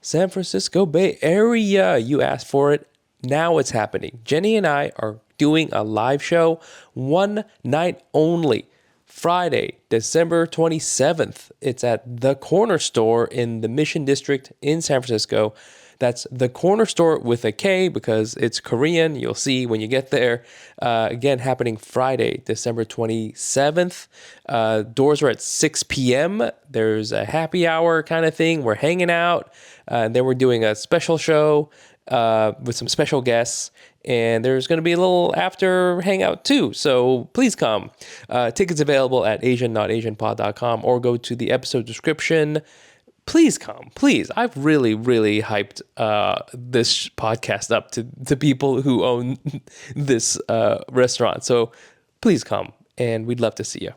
San Francisco Bay Area. You asked for it. Now it's happening. Jenny and I are doing a live show, one night only. Friday, December 27th. It's at The Corner Store in the Mission District in San Francisco. That's The Corner Store with a K because it's Korean. You'll see when you get there. Again, happening Friday, December 27th. Doors are at 6 p.m. There's a happy hour kind of thing. We're hanging out. And then we're doing a special show with some special guests. And there's going to be a little after hangout too. So please come. Tickets available at asian.asianpod.com or go to the episode description. Please come, please. I've really, really hyped this podcast up to people who own this restaurant. So please come, and we'd love to see you.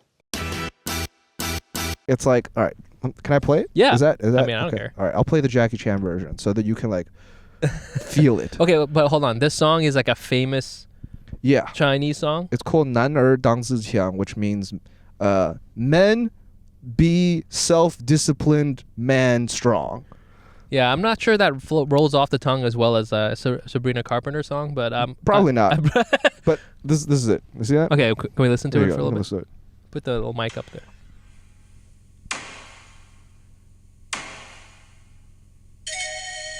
It's like, all right, can I play it? Yeah. Is that? I mean, I don't care. All right, I'll play the Jackie Chan version so that you can like feel it. Okay, but hold on. This song is like a famous Chinese song? It's called 男儿当自强, which means men be self-disciplined, man strong. Yeah, I'm not sure that rolls off the tongue as well as Sabrina Carpenter song, but probably not. But this is it. You see that? Okay, can we listen to it for a little bit? It. Put the little mic up there.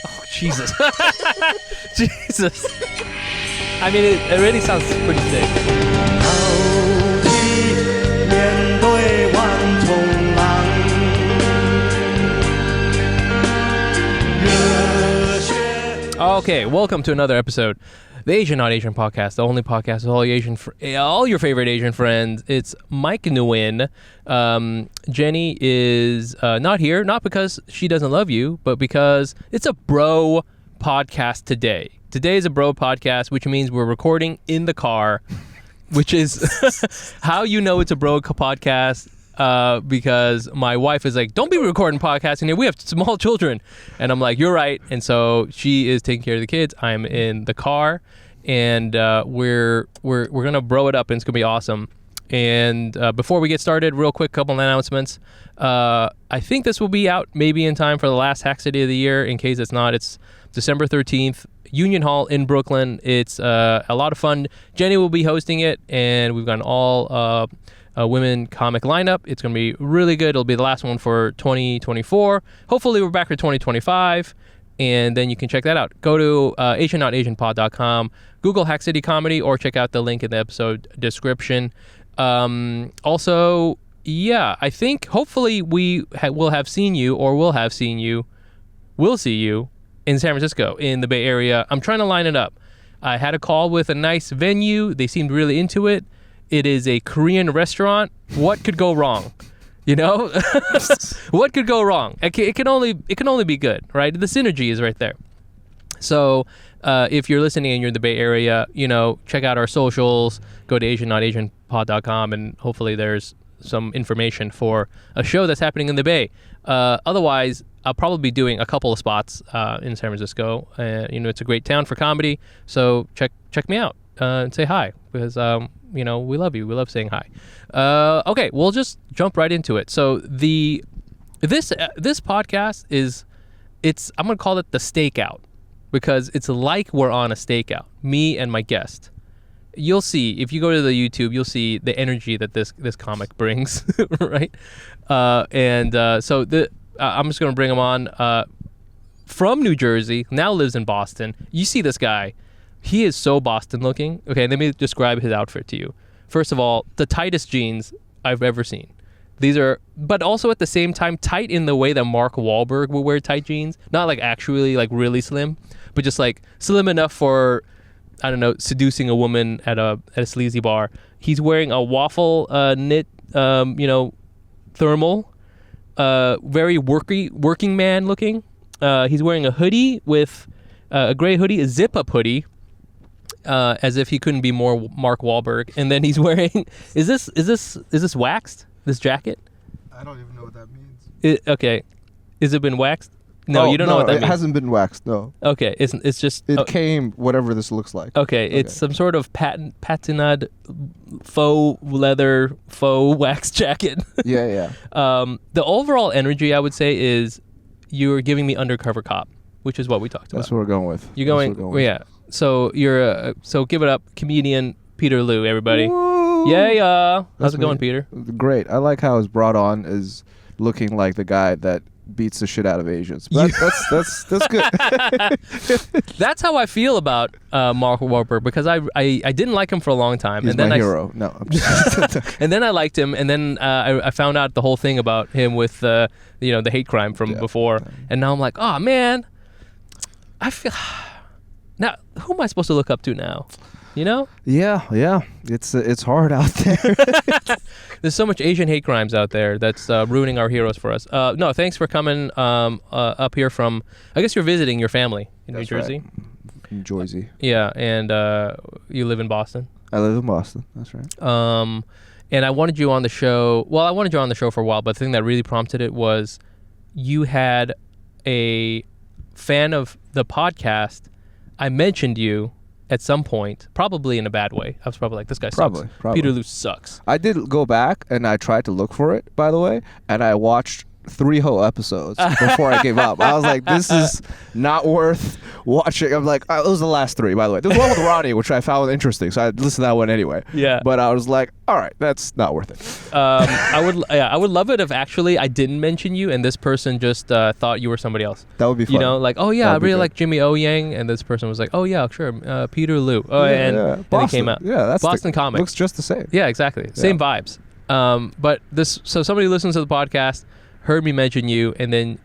Oh, Jesus. Jesus. I mean, it already sounds pretty sick. Okay, welcome to another episode, the Asian Not Asian podcast, the only podcast with all your favorite Asian friends. It's Mike Nguyen. Jenny is not here, not because she doesn't love you, but because it's a bro podcast today. Today is a bro podcast, which means we're recording in the car, which is how you know it's a bro podcast. Because my wife is like, don't be recording podcasts in here. We have small children. And I'm like, you're right. And so she is taking care of the kids. I'm in the car and we're going to bro it up and it's going to be awesome. And before we get started, real quick, couple of announcements. I think this will be out maybe in time for the last Hack City of the year. In case it's not, it's December 13th, Union Hall in Brooklyn. It's a lot of fun. Jenny will be hosting it and we've got an all women comic lineup. It's going to be really good. It'll be the last one for 2024. Hopefully we're back for 2025 and then you can check that out. Go to asian.asianpod.com, Google Hack City Comedy, or check out the link in the episode description. Also, yeah, I think hopefully we will have seen you or will have seen you, we'll see you in San Francisco, in the Bay Area. I'm trying to line it up. I had a call with a nice venue. They seemed really into it. It is a Korean restaurant. What could go wrong? You know, what could go wrong? It can only be good, right? The synergy is right there. So if you're listening and you're in the Bay Area, you know, check out our socials. Go to asian.asianpod.com and hopefully there's some information for a show that's happening in the Bay. Otherwise, I'll probably be doing a couple of spots in San Francisco. You know, it's a great town for comedy. So check me out and say hi because you know, we love you. We love saying hi. Okay, we'll just jump right into it. So this podcast I'm gonna call it the stakeout because it's like we're on a stakeout. Me and my guest. You'll see if you go to the YouTube, you'll see the energy that this comic brings, right? So I'm just gonna bring him on from New Jersey. Now lives in Boston. You see this guy. He is so Boston looking. Okay, let me describe his outfit to you. First of all, the tightest jeans I've ever seen. These are, but also at the same time, tight in the way that Mark Wahlberg would wear tight jeans. Not like actually like really slim, but just like slim enough for, I don't know, seducing a woman at a sleazy bar. He's wearing a waffle knit, thermal, very working man looking. He's wearing a hoodie with a gray hoodie, a zip-up hoodie. As if he couldn't be more Mark Wahlberg. And then he's wearing, is this waxed, this jacket? I don't even know what that means. Okay. Has it been waxed? No, you don't know what that means. It hasn't been waxed, no. Okay, it's just... It came whatever this looks like. Okay, it's some sort of patinade faux leather, faux wax jacket. Yeah. The overall energy, I would say, is you're giving me undercover cop, which is what we talked That's about. what we're going with. You're going, That's what we're with. yeah. So you're so give it up, comedian Peter Liu, everybody. Woo! Yeah. How's That's it going, me. Peter? Great. I like how it's brought on as looking like the guy that beats the shit out of Asians. But that's good. That's how I feel about Mark Wahlberg, because I didn't like him for a long time. He's and then my hero. No, I'm just and then I liked him, and then I found out the whole thing about him with the hate crime from before, and now I'm like, oh man, I feel now who am I supposed to look up to now? You know? Yeah. It's hard out there. There's so much Asian hate crimes out there that's ruining our heroes for us. No, thanks for coming up here from. I guess you're visiting your family in New Jersey. Right. In Jersey. Yeah, and you live in Boston. I live in Boston. That's right. And I wanted you on the show. Well, I wanted you on the show for a while, but the thing that really prompted it was you had a fan of the podcast. I mentioned you at some point, probably in a bad way. I was probably like, this guy sucks. Probably. Peter Liu sucks. I did go back and I tried to look for it, by the way, and I watched 3 whole episodes before I gave up. I was like, this is not worth watching. I'm like, it was the last 3, by the way. There's one with Ronnie, which I found interesting, so I listened to that one anyway. Yeah. But I was like, all right, that's not worth it. I would love it if actually I didn't mention you and this person just thought you were somebody else. That would be fun. You know, like, oh yeah, I That'd be really good. like Jimmy O Yang, and this person was like, oh yeah, sure, Peter Liu. Oh, and Boston. it came out. Yeah, that's Boston comic. Looks just the same. Yeah, exactly. Same vibes. But so somebody listens to the podcast, heard me mention you, and then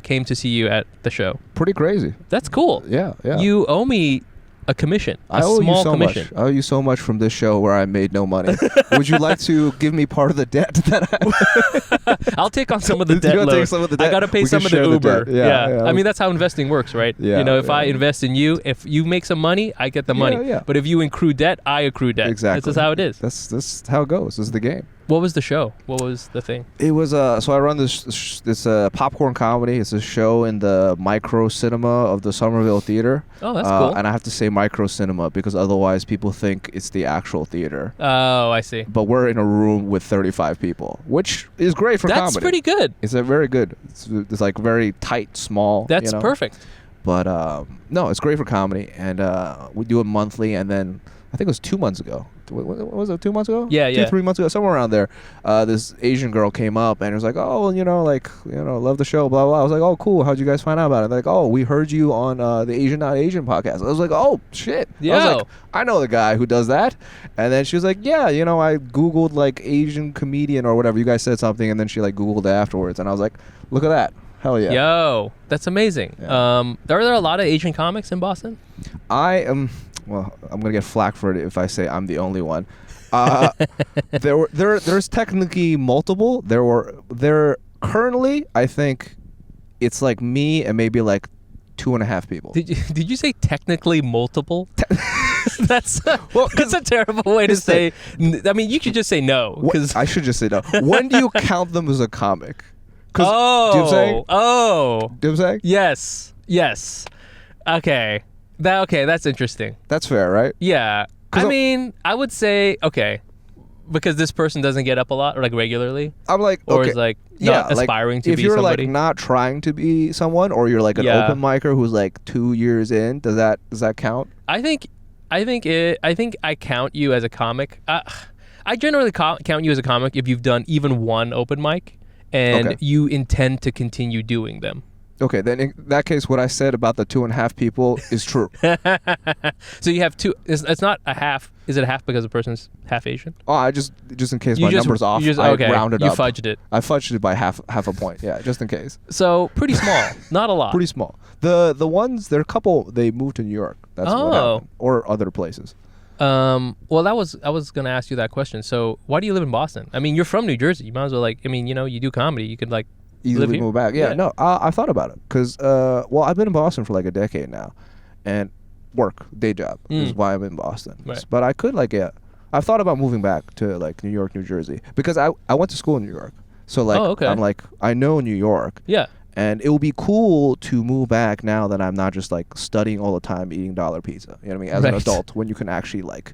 came to see you at the show. Pretty crazy. That's cool. Yeah. You owe me a commission, I owe small you so commission. much. I owe you so much from this show where I made no money. Would you like to give me part of the debt that I'll take on some of the You debt gotta load. take some of the debt. I got to pay We some can of the share the Uber. debt. Yeah. I mean, that's how investing works, right? Yeah, You know, if I yeah. invest in you, if you make some money, I get the money. Yeah. But if you accrue debt, I accrue debt. Exactly. This is how it is. That's how it goes. This is the game. What was the show? What was the thing? It was so I run this popcorn comedy. It's a show in the micro cinema of the Somerville Theater. Oh, that's cool. And I have to say micro cinema because otherwise people think it's the actual theater. Oh, I see. But we're in a room with 35 people, which is great for comedy. That's pretty good. It's a very good. It's like very tight, small. That's perfect. But no, it's great for comedy, and we do it monthly. And then I think it was 2 months ago. What was it? 2 months ago? Yeah. 3 months ago, somewhere around there. This Asian girl came up and was like, "Oh, love the show, blah blah." I was like, "Oh, cool. How'd you guys find out about it?" They're like, "Oh, we heard you on the Asian Not Asian podcast." I was like, "Oh shit!" I was like, "I know the guy who does that." And then she was like, "Yeah, I googled like Asian comedian or whatever. You guys said something, and then she like googled it afterwards." And I was like, "Look at that." Hell yeah. Yo, that's amazing. Yeah. Are there a lot of Asian comics in Boston? I am. Well, I'm gonna get flack for it if I say I'm the only one. There's technically multiple. There currently, I think it's like me and maybe like 2.5 people. Did you say technically multiple? That's a terrible way to say. I mean, you could just say no. Because I should just say no. When do you count them as a comic? Oh, do you know what I'm saying? Oh, Do you know what I'm saying? yes. Okay, that's interesting. That's fair, right? Yeah, I mean, I would say okay, because this person doesn't get up a lot or like regularly, I'm like, or okay. is like not aspiring to if be you're somebody. like not trying to be someone, or you're like an open micer who's like 2 years in, does that count? I think I count you as a comic. I generally count you as a comic if you've done even one open mic and you intend to continue doing them. Okay, then in that case, what I said about the 2.5 people is true. So you have two. It's not a half. Is it a half because the person's half Asian? Oh, I just in case my number's off, I rounded up. You fudged it. I fudged it by half a point. Yeah, just in case. So pretty small, not a lot. Pretty small. The ones, there are a couple. They moved to New York. That's what happened, or other places. Well, I was gonna ask you that question. So why do you live in Boston? I mean, you're from New Jersey. You might as well you do comedy. You could Easily move back. Yeah. No, I thought about it because I've been in Boston for like a decade now, and day job is why I'm in Boston. Right. But I could I've thought about moving back to like New York, New Jersey because I went to school in New York. So I'm like I know New York. Yeah. And it would be cool to move back now that I'm not just like studying all the time eating dollar pizza. You know what I mean? As an adult, when you can actually like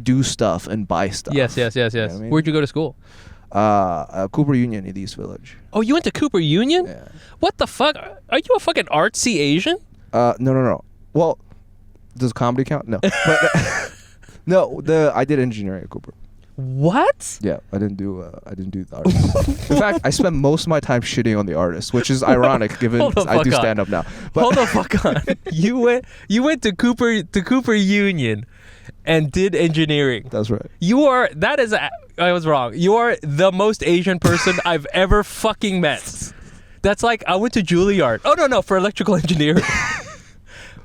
do stuff and buy stuff. Yes. You know what I mean? Where'd you go to school? Cooper Union in East Village. Oh, you went to Cooper Union? Yeah. What the fuck? Are you a fucking artsy Asian? No. Well, does comedy count? No. But no, I did engineering at Cooper. What? Yeah, I didn't do the artists. In fact, I spent most of my time shitting on the artists, which is ironic given I do stand up now. But Hold the fuck on. You went to Cooper Union and did engineering. That's right. I was wrong. You are the most Asian person I've ever fucking met. That's like I went to Juilliard. Oh no, for electrical engineering.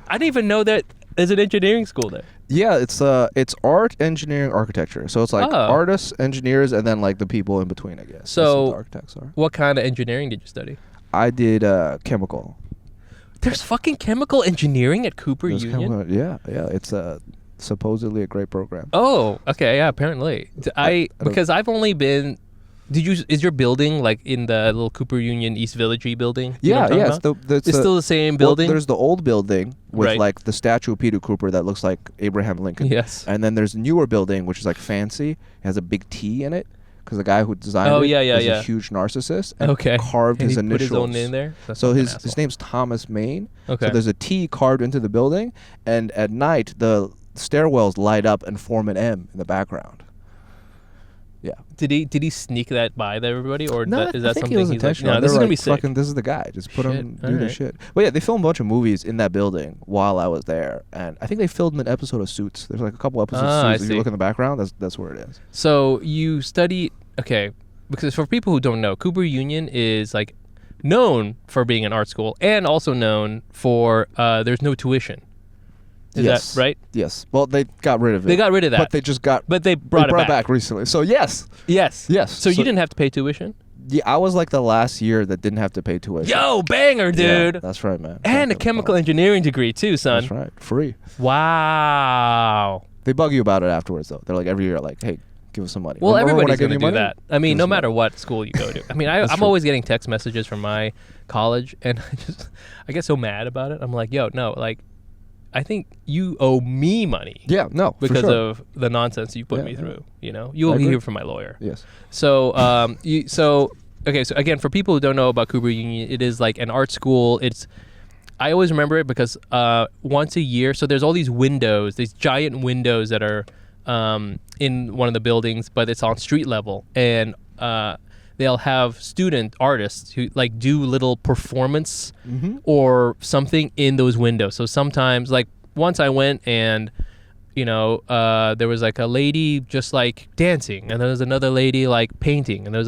I didn't even know that there's an engineering school there. Yeah, it's art, engineering, architecture. So it's like artists, engineers, and then like the people in between, I guess. So that's what the architects are. What kind of engineering did you study? I did chemical. There's fucking chemical engineering at Cooper There's Union? Yeah. It's supposedly a great program. Oh, okay, yeah, apparently. Because I've only been... Is your building like in the little Cooper Union East Village building? Yeah. It's still the same building? Well, there's the old building with Right. like the statue of Peter Cooper that looks like Abraham Lincoln. Yes. And then there's a newer building which is like fancy. It has a big T in it because the guy who designed Oh, it yeah, is yeah. a huge narcissist and Okay. carved And his he put initials. his own name there? That's So fucking his asshole. name's Thomas Maine. Okay. So there's a T carved into the building, and at night the stairwells light up and form an M in the background. Yeah. Did he sneak that by to everybody, or No, is that I think something it was he's like, intentional. no, this is They were gonna be like, sick. Fucking, this is the guy. Just put him do alright. this shit. But yeah, they filmed a bunch of movies in that building while I was there, and I think they filmed an episode of Suits. There's like a couple episodes of I Suits. If see. you look in the background, that's where it is. So you study, okay, because for people who don't know, Cooper Union is like known for being an art school and also known for there's no tuition. Is Yes. that right? Yes. Well, they got rid of it. They got rid of that. But they just got. But they brought it back. recently. So yes. Yes. Yes. So you didn't have to pay tuition? Yeah, I was like the last year that didn't have to pay tuition. Yo, banger, Yeah, dude. that's right, man. And a chemical engineering degree too, son. That's right. Free. Wow. They bug you about it afterwards, though. They're like every year, like, hey, give us some money. Well, Remember when I everybody's gave going to you do money? that. I mean, Give no us matter money. what school you go to. I mean, I'm true. always getting text messages from my college, and I get so mad about it. I'm like, yo, no, like, I think you owe me money Yeah, no, for because sure. of the nonsense you put Yeah, me yeah. through. You know, you'll I agree. hear from my lawyer. Yes. So, okay. So again, for people who don't know about Cooper Union, it is like an art school. I always remember it because once a year. So there's all these windows, these giant windows that are in one of the buildings, but it's on street level, and they'll have student artists who like do little performance or something in those windows. So sometimes, like once I went and there was like a lady just like dancing, and there was another lady like painting, and there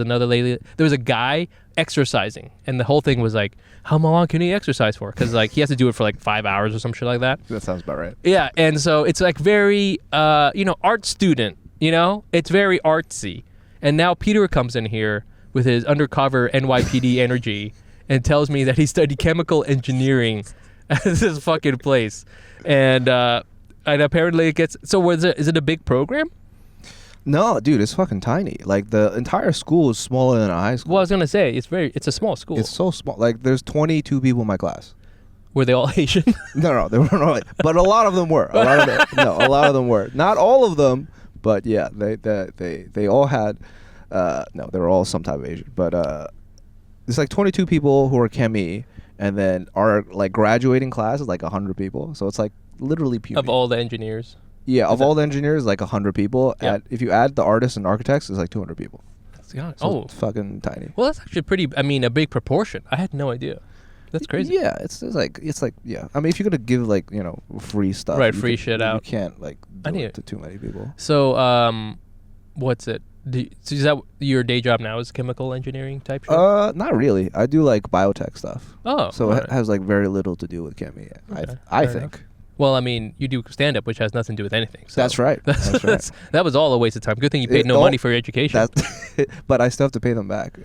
was a guy exercising, and the whole thing was like, how long can he exercise for? Because like he has to do it for like 5 hours or some shit like that. That sounds about right. Yeah, and so it's like very art student, it's very artsy. And now Peter comes in here with his undercover NYPD energy and tells me that he studied chemical engineering at this fucking place, and apparently it gets. So is it a big program? No, dude, it's fucking tiny. Like the entire school is smaller than a high school. Well, I was gonna say it's a small school. It's so small. Like there's 22 people in my class. Were they all Asian? No, they weren't all. But a lot of them were. A lot of them were. Not all of them, but yeah, they all had. No, they were all some type of Asian. But it's like 22 people who are chemi, and then our like graduating class is like 100 people. So it's like literally puny. Of all the engineers. Yeah, of all the engineers, like 100 people. Yep. If you add the artists and architects, it's like 200 people. Yeah. So it's fucking tiny. Well, that's actually a big proportion. I had no idea. That's crazy. Yeah, it's like yeah. I mean, if you're gonna give like free stuff, Right, you free shit you out. can't like do it to too many people. So, what's it? So is that your day job now? Is chemical engineering type shit? Not really. I do like biotech stuff. Oh, so alright. it has like very little to do with chemi. Okay, I fair think. Well, I mean, you do stand up, which has nothing to do with anything. So That's right. That's right. That was all a waste of time. Good thing you paid no money for your education. But I still have to pay them back.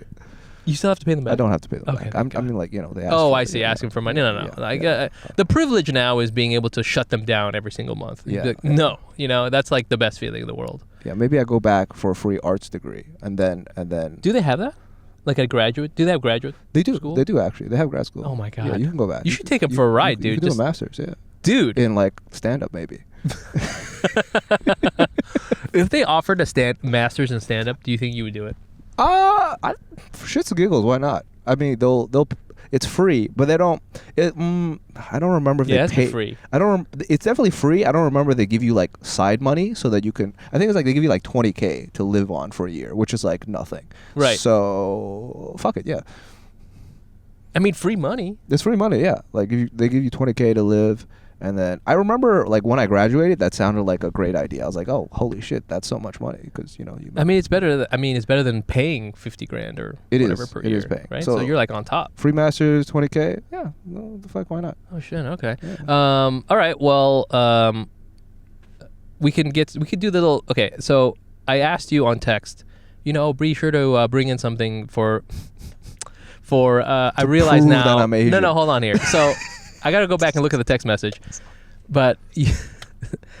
You still have to pay them back. I don't have to pay them Okay, back. I mean, like they ask. Oh, for I it, see. you know. Asking for money. No. Yeah, The privilege now is being able to shut them down every single month. Yeah. Like, no, that's like the best feeling in the world. Yeah, maybe I go back for a free arts degree, and then. Do they have that? Like a graduate? Do they have graduate? They do. School? They do actually. They have grad school. Oh my God. Yeah, you can go back. You should take them for a ride, dude. You can do a master's, yeah. Dude. In like stand up, maybe. If they offered a masters in stand up, do you think you would do it? For shits and giggles, why not? I mean, they'll. It's free, but they don't. I don't remember if they pay. It's free. It's definitely free. I don't remember they give you like side money so that you can. I think it's like they give you like $20K to live on for a year, which is like nothing. Right. So fuck it, yeah. I mean, free money. It's free money, yeah. Like they give you $20K to live. And then I remember, like, when I graduated, that sounded like a great idea. I was like, "Oh, holy shit, that's so much money!" Because I mean, it's better. It's better than paying $50,000 or whatever per year. It is paying, right? So you're like on top. Free masters, $20K. Yeah, no, the fuck, why not? Oh shit. Okay. Yeah. All right. Well, we could do the little. Okay. So I asked you on text. Be sure to bring in something for. I realize now. That I'm Asian. No, hold on here. So. I got to go back and look at the text message. But,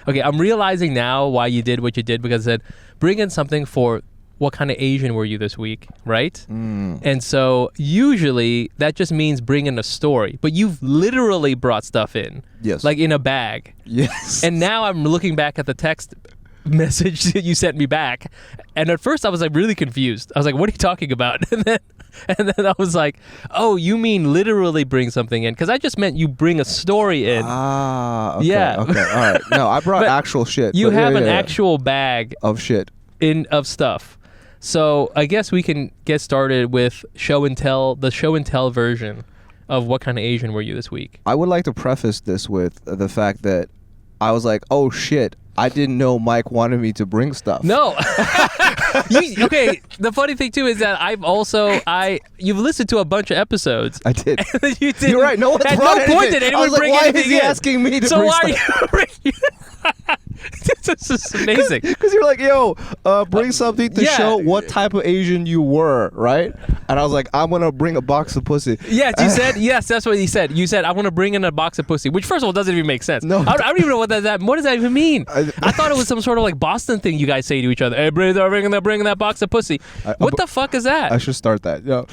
okay, I'm realizing now why you did what you did, because it said, bring in something for what kind of Asian were you this week, right? And so usually that just means bring in a story. But you've literally brought stuff in. Yes. Like in a bag. Yes. And now I'm looking back at the text message that you sent me back. And at first I was like really confused. I was like, what are you talking about? And then I was like, oh, you mean literally bring something in? Because I just meant you bring a story in. Okay. Yeah. Okay. All right. No, I brought actual shit. You have an actual bag of shit. Of stuff. So I guess we can get started with the show and tell version of what kind of Asian were you this week. I would like to preface this with the fact that I was like, oh shit, I didn't know Mike wanted me to bring stuff. No. Okay, the funny thing too is that you've listened to a bunch of episodes. I did. You did. You're right. No one's at brought no anything. point did anyone bring why anything is he in? asking me to so bring why stuff? are you bringing? This is amazing. Because you're like, yo, bring something to show what type of Asian you were, right? And I was like, I'm gonna bring a box of pussy. Yes, you said. Yes, that's what you said. You said, I want to bring in a box of pussy, which first of all doesn't even make sense. No, I don't even know what that. What does that even mean? I thought it was some sort of like Boston thing you guys say to each other. Hey, bring that box of pussy. What the fuck is that? I should start that. No.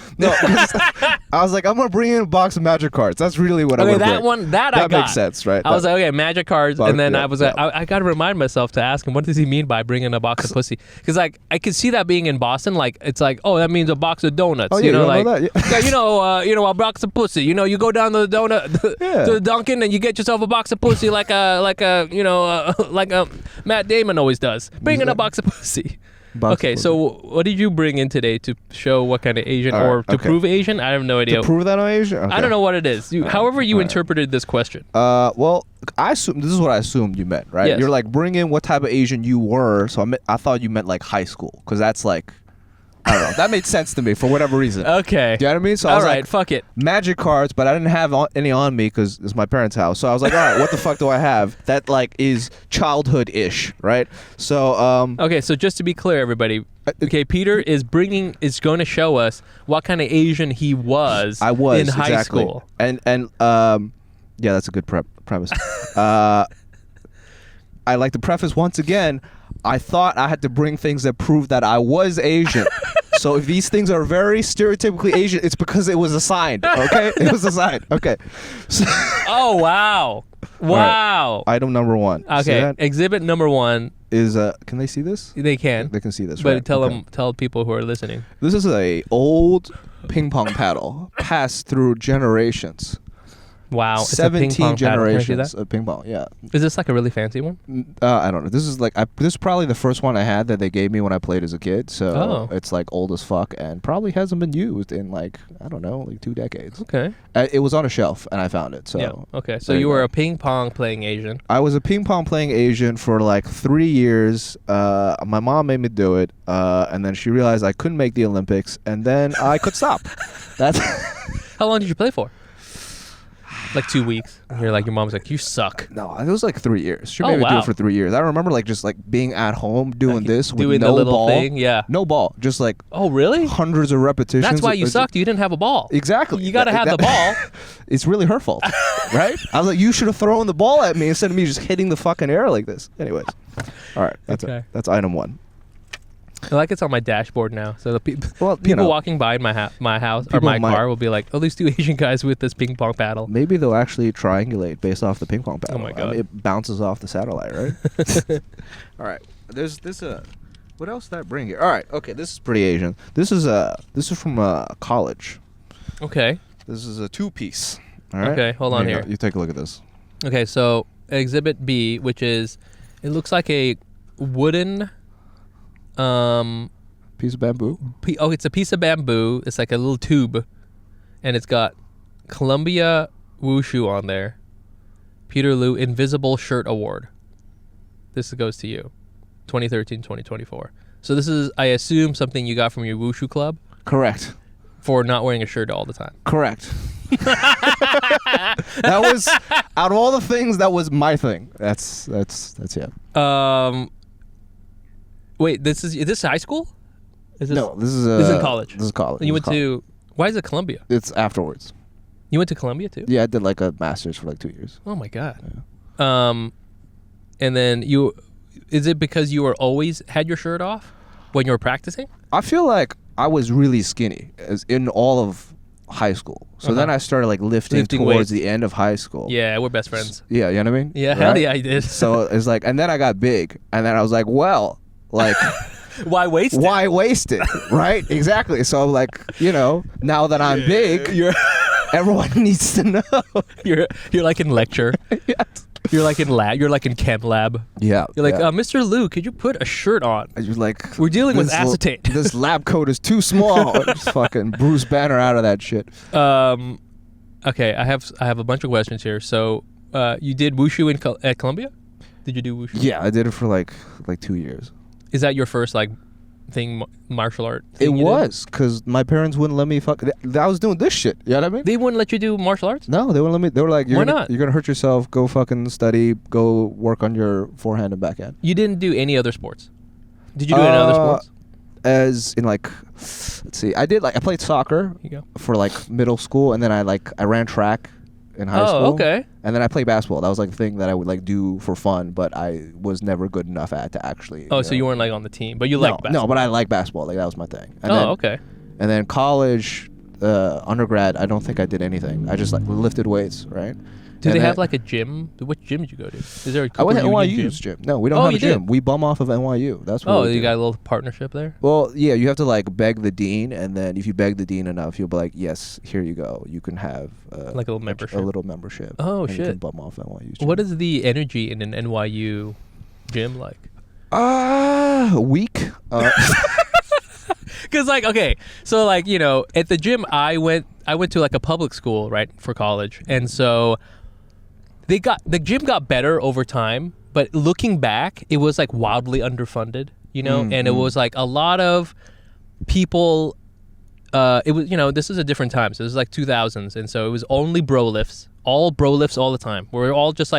I was like, I'm gonna bring in a box of magic cards. That's really what I'm gonna bring. That one, that I got. That makes sense, right? I was like, okay, magic cards, and then I was like, I got to remind myself to ask him, what does he mean by bringing a box of pussy? Because like I could see that being in Boston, like it's like, oh, that means a box of donuts. Oh, yeah, you know, like know that? a box of pussy. You go down to the to the Dunkin' and you get yourself a box of pussy, like Matt Damon always does. Bring in a box of pussy. Okay, so what did you bring in today to show what kind of Asian to prove Asian? I have no idea. To prove that I'm Asian? Okay. I don't know what it is. However you interpreted this question. Well, this is what I assumed you meant, right? Yes. You're like, bring in what type of Asian you were. So I thought you meant like high school, because that's like, I don't know. That made sense to me for whatever reason. Okay. Do you know what I mean? So I was like, fuck it. Magic cards, but I didn't have any on me because it's my parents' house. So I was like, all right, what the fuck do I have that like is childhood-ish, right? So okay, so just to be clear, everybody. Okay, Peter is going to show us what kind of Asian he was. I was in high exactly. school. And yeah, that's a good premise. I like to preface once again. I thought I had to bring things that prove that I was Asian. So if these things are very stereotypically Asian, it's because it was assigned. Okay, it was assigned. Okay. So Oh wow! Wow. Right. Item number 1. Okay. Exhibit number 1 is can they see this? They can. They can see this. But right? tell people who are listening. This is a old ping pong paddle passed through generations. Wow. 17 generations of ping pong. Yeah. Is this like a really fancy one? I don't know. This is like this is probably the first one I had that they gave me when I played as a kid. So it's like old as fuck and probably hasn't been used in like, I don't know, like 2 decades. Okay. It was on a shelf and I found it. So yeah. Okay. So you were a ping pong playing Asian. I was a ping pong playing Asian for like 3 years. My mom made me do it, and then she realized I couldn't make the Olympics, and then I could stop. That's. How long did you play for? Like 2 weeks. And you're like, your mom's like, you suck. No, it was like 3 years. She made me do it for 3 years. I remember like just like being at home doing this with doing no the little ball. Thing, yeah. No ball. Just like really? Hundreds of repetitions. That's why you sucked. You didn't have a ball. Exactly. You got to have the ball. It's really her fault, right? I was like, you should have thrown the ball at me instead of me just hitting the fucking air like this. Anyways. All right. That's item 1. I like it's on my dashboard now, so the people walking by my house or my car will be like, "Oh, these 2 Asian guys with this ping pong paddle." Maybe they'll actually triangulate based off the ping pong paddle. Oh my god! I mean, it bounces off the satellite, right? All right. There's What else did I bring here? All right. Okay. This is pretty Asian. This is from college. Okay. This is a 2-piece. All right. Okay. Hold on you here. You take a look at this. Okay. So Exhibit B, which is, it looks like a wooden, Piece of bamboo. it's a piece of bamboo. It's like a little tube, and it's got Columbia Wushu on there. Peter Liu Invisible Shirt Award. This goes to you. 2013-2024. So this is, I assume, something you got from your Wushu club Correct. for not wearing a shirt all the time. Correct. That was, out of all the things, that was my thing. That's yeah. Wait, is this high school? Is this, No, this is college. This is college. You This went is to, why is it Columbia? It's afterwards. You went to Columbia too? Yeah, I did like a master's for like 2 years. Oh my God. And then is it because you were always had your shirt off when you were practicing? I feel like I was really skinny in all of high school. So then I started like lifting towards weights. the end of high school. Yeah, we're best friends. Yeah, you know what I mean? Yeah, hell yeah, I did. So it's like, and then I got big, and then I was like, well, like, Why waste it? why waste it? Right? Exactly. So like, now that I'm big, everyone needs to know. You're like in lecture. Yes. You're like in lab. You're like in chem lab. Yeah. You're like, yeah. Mr. Liu, could you put a shirt on? I was like, We're dealing with this acetate. This lab coat is too small. Just fucking Bruce Banner out of that shit. Okay, I have a bunch of questions here. So, you did wushu at Columbia? Did you do wushu? Yeah, I did it for like 2 years. Is that your first thing, martial art? It thing you did? was because my parents wouldn't let me I was doing this shit. You know what I mean? They wouldn't let you do martial arts? No, they wouldn't let me. They were like, Why not? You're gonna hurt yourself. Go fucking study. Go work on your forehand and backhand. You didn't do any other sports? Did you do any other sports? As in let's see, I played soccer Here you go. for middle school, and then I ran track in high school. Oh, okay. And then I played basketball. That was the thing that I would do for fun, but I was never good enough at to actually. Oh, so you weren't on the team, but you liked basketball? No, but I like basketball. That was my thing. And Okay. And then college, undergrad, I don't think I did anything. I just lifted weights, right? Do they have a gym? Which gym did you go to? Is there a I went to Cooper Union NYU's gym. No, we don't have a gym. We bum off of NYU. That's what. Oh, we you do. got a little partnership there? Well, yeah, you have to beg the dean, and then if you beg the dean enough, he'll be like, "Yes, here you go. You can have a little membership." A little membership. Oh, and shit. You can bum off NYU's gym. What is the energy in an NYU gym like? Weak. Because okay, so at the gym I went to a public school, right, for college, and so the gym got better over time, but looking back, it was wildly underfunded, and it was a lot of people. It was this is a different time, so this is 2000s, and so it was only bro lifts all the time. We're all just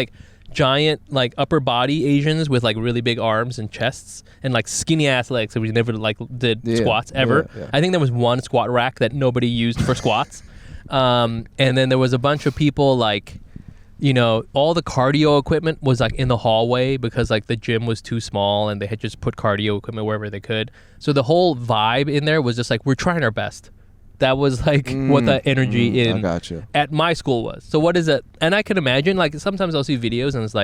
giant upper body Asians with really big arms and chests and skinny ass legs, so we never did squats ever. Yeah. I think there was one squat rack that nobody used for squats. And then there was a bunch of people all the cardio equipment was in the hallway because the gym was too small and they had just put cardio equipment wherever they could. So the whole vibe in there was just we're trying our best. That was what the energy in at my school was. So what is it? And I can imagine sometimes I'll see videos and it's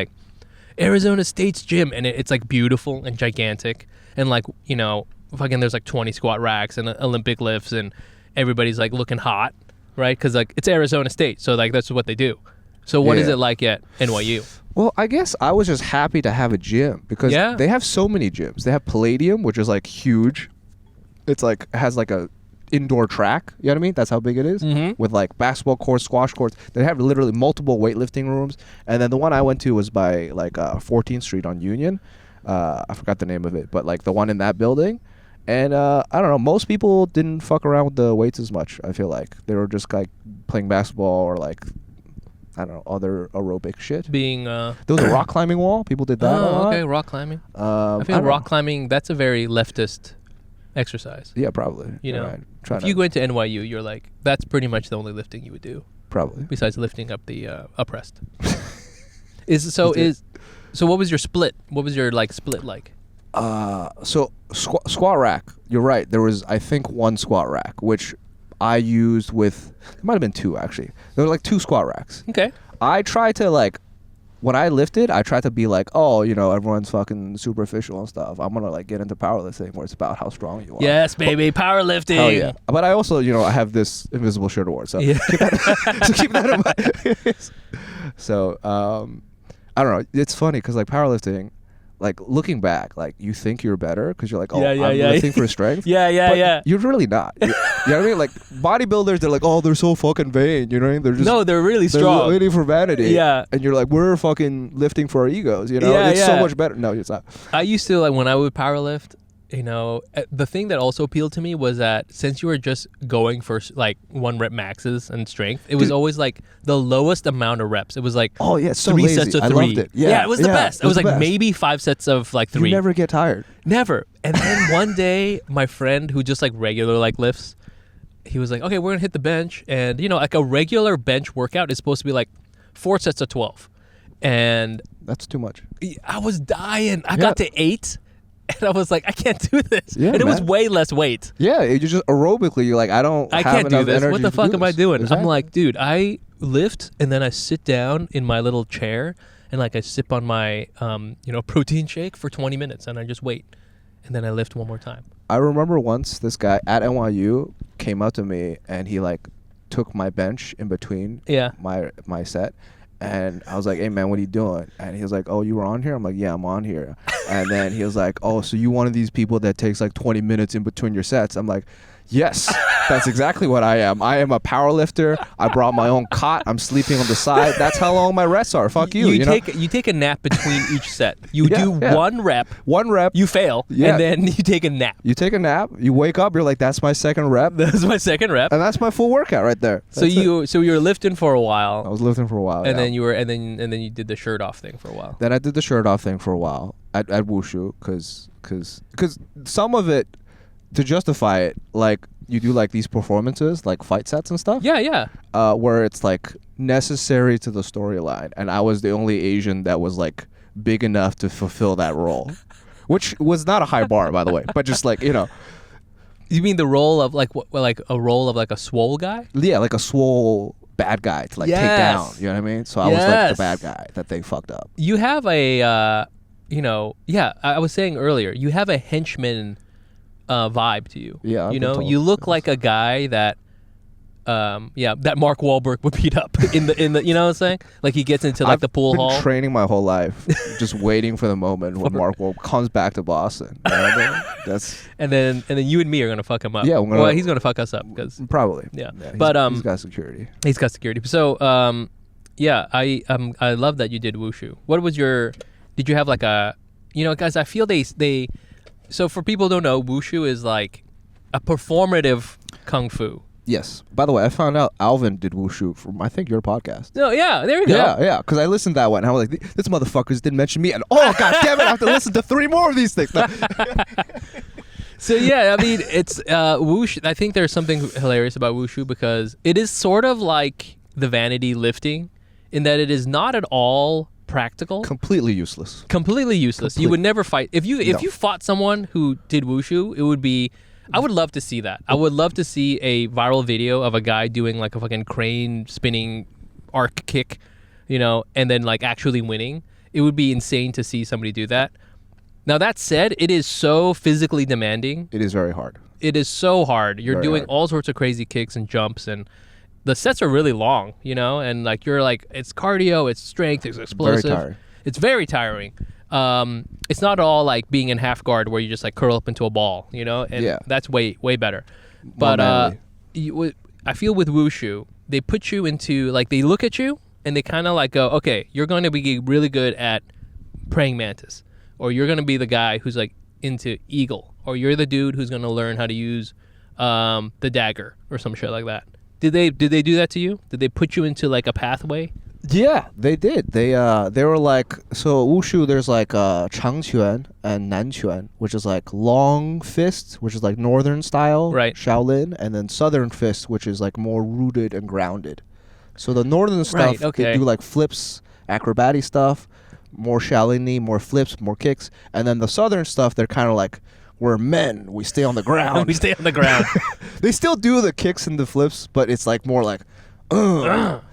Arizona State's gym, and it's beautiful and gigantic, and fucking there's 20 squat racks and Olympic lifts, and everybody's looking hot, right? Because it's Arizona State, so that's what they do. So what is it like at NYU? Well, I guess I was just happy to have a gym because they have so many gyms. They have Palladium, which is huge. It's has a indoor track. You know what I mean? That's how big it is. Mm-hmm. With basketball courts, squash courts. They have literally multiple weightlifting rooms. And then the one I went to was by 14th Street on Union. I forgot the name of it, but the one in that building. And I don't know, most people didn't fuck around with the weights as much. I feel they were just playing basketball or I don't know, other aerobic shit. Being there was a rock climbing wall. People did that a lot. Okay, rock climbing. I feel rock climbing, that's a very leftist exercise. Yeah, probably. If you go into NYU, you're that's pretty much the only lifting you would do. Probably. Besides lifting up the oppressed. So what was your split? What was your split like? So squat rack. You're right. There was, I think, one squat rack, which I used with. It might have been two actually. There were 2 squat racks. Okay. I tried to when I lifted, I tried to be like, oh, you know, everyone's fucking superficial and stuff. I'm gonna like get into powerlifting where it's about how strong you are. Yes, baby, powerlifting. Hell yeah. But I also, you know, I have this invisible shirt award, so Yeah. keep that in mind. So I don't know. It's funny because like powerlifting, like looking back, like you think you're better because you're like, oh, I'm lifting for strength. But you're really not. You know what I mean? Like bodybuilders, they're like, oh, they're so fucking vain. You know what I mean? They're just they're really strong. They're waiting for vanity. Yeah. And you're like, we're fucking lifting for our egos. You know? Yeah, It's so much better. No, it's not. I used to, like, when I would powerlift, you know, the thing that also appealed to me was that since you were just going for like 1 rep maxes and strength, it was always like the lowest amount of reps. It was like oh yeah, so 3 lazy. sets of 3. I loved it. Yeah, it was the best. It was like the best. maybe 5 sets of like 3. You never get tired. Never. And then one day, my friend who just like regular like lifts, he was like, okay, we're gonna hit the bench, and you know, like a regular bench workout is supposed to be like 4 sets of 12, and that's too much. I was dying. I got to 8. And I was like, I can't do this. Yeah, and it was way less weight. Yeah, you just aerobically, you're like, I can't do this. What the fuck am I doing? Exactly. I'm like, dude, I lift and then I sit down in my little chair and like I sip on my protein shake for 20 minutes and I just wait. And then I lift one more time. I remember once this guy at NYU came up to me and he like took my bench in between my set. And I was like, hey, man, what are you doing? And he was like, oh, you were on here? I'm like, yeah, I'm on here. And then he was like, oh, so you one of these people that takes like 20 minutes in between your sets? I'm like, yes, that's exactly what I am. I am a power lifter. I brought my own cot. I'm sleeping on the side. That's how long my rests are. Fuck you. You take a nap between each set. You do 1 rep. 1 rep. You fail. Yeah. And then you take a nap. You take a nap. You wake up. You're like, that's my second rep. That's my second rep. And that's my full workout right there. So you were lifting for a while. I was lifting for a while. And then you did the shirt off thing for a while. Then I did the shirt off thing for a while at Wushu because some of it, to justify it, like you do like these performances, like fight sets and stuff. Yeah. Where it's like necessary to the storyline, and I was the only Asian that was like big enough to fulfill that role, which was not a high bar, by the way, but just like, you know. You mean the role of like a role of like a swole guy? Yeah, like a swole bad guy to like take down. You know what I mean? So I was like the bad guy that they fucked up. You have a, I was saying earlier, you have a henchman vibe to you. Yeah, you know, you look like a guy that, that Mark Wahlberg would beat up in the, you know what I'm saying? Like he gets into like the pool hall. I've been training my whole life, just waiting for the moment when Mark Wahlberg comes back to Boston. You know what I mean? That's and then you and me are gonna fuck him up. Yeah, he's gonna fuck us up because probably. Yeah, but he's got security. He's got security. So I love that you did wushu. What was did you have like a, you know, guys? I feel they. So for people who don't know, wushu is like a performative kung fu. Yes. By the way, I found out Alvin did wushu from, I think, your podcast. Oh, yeah. There you go. Yeah. Because I listened to that one, and I was like, this motherfuckers didn't mention me. And, oh, God damn it, I have to listen to 3 more of these things. So, yeah, I mean, it's wushu. I think there's something hilarious about wushu because it is sort of like the vanity lifting in that it is not at all practical. Completely useless. You would never fight. If you fought someone who did wushu, it would be... I would love to see that. I would love to see a viral video of a guy doing like a fucking crane spinning arc kick, you know, and then like actually winning. It would be insane to see somebody do that. Now that said, it is so physically demanding. It is very hard. It is so hard. You're very doing hard. all sorts of crazy kicks and jumps, and the sets are really long, you know, and like you're like, it's cardio, it's strength, it's explosive. Very tiring. It's very tiring. It's not all like being in half guard where you just like curl up into a ball, you know, and that's way better. But I feel with wushu, they put you into like, they look at you and they kind of like go, okay, you're going to be really good at praying mantis, or you're going to be the guy who's like into eagle, or you're the dude who's going to learn how to use the dagger or some shit like that. Did they do that to you? Did they put you into like a pathway? Yeah, they did. They were like, so wushu, there's like changquan and nanquan, which is like long fist, which is like northern style, right, Shaolin, and then southern fist, which is like more rooted and grounded. So the northern stuff, they do like flips, acrobatic stuff, more Shaolin-y, more flips, more kicks, and then the southern stuff, they're kind of like, we're men, we stay on the ground. We stay on the ground. They still do the kicks and the flips, but it's like more like,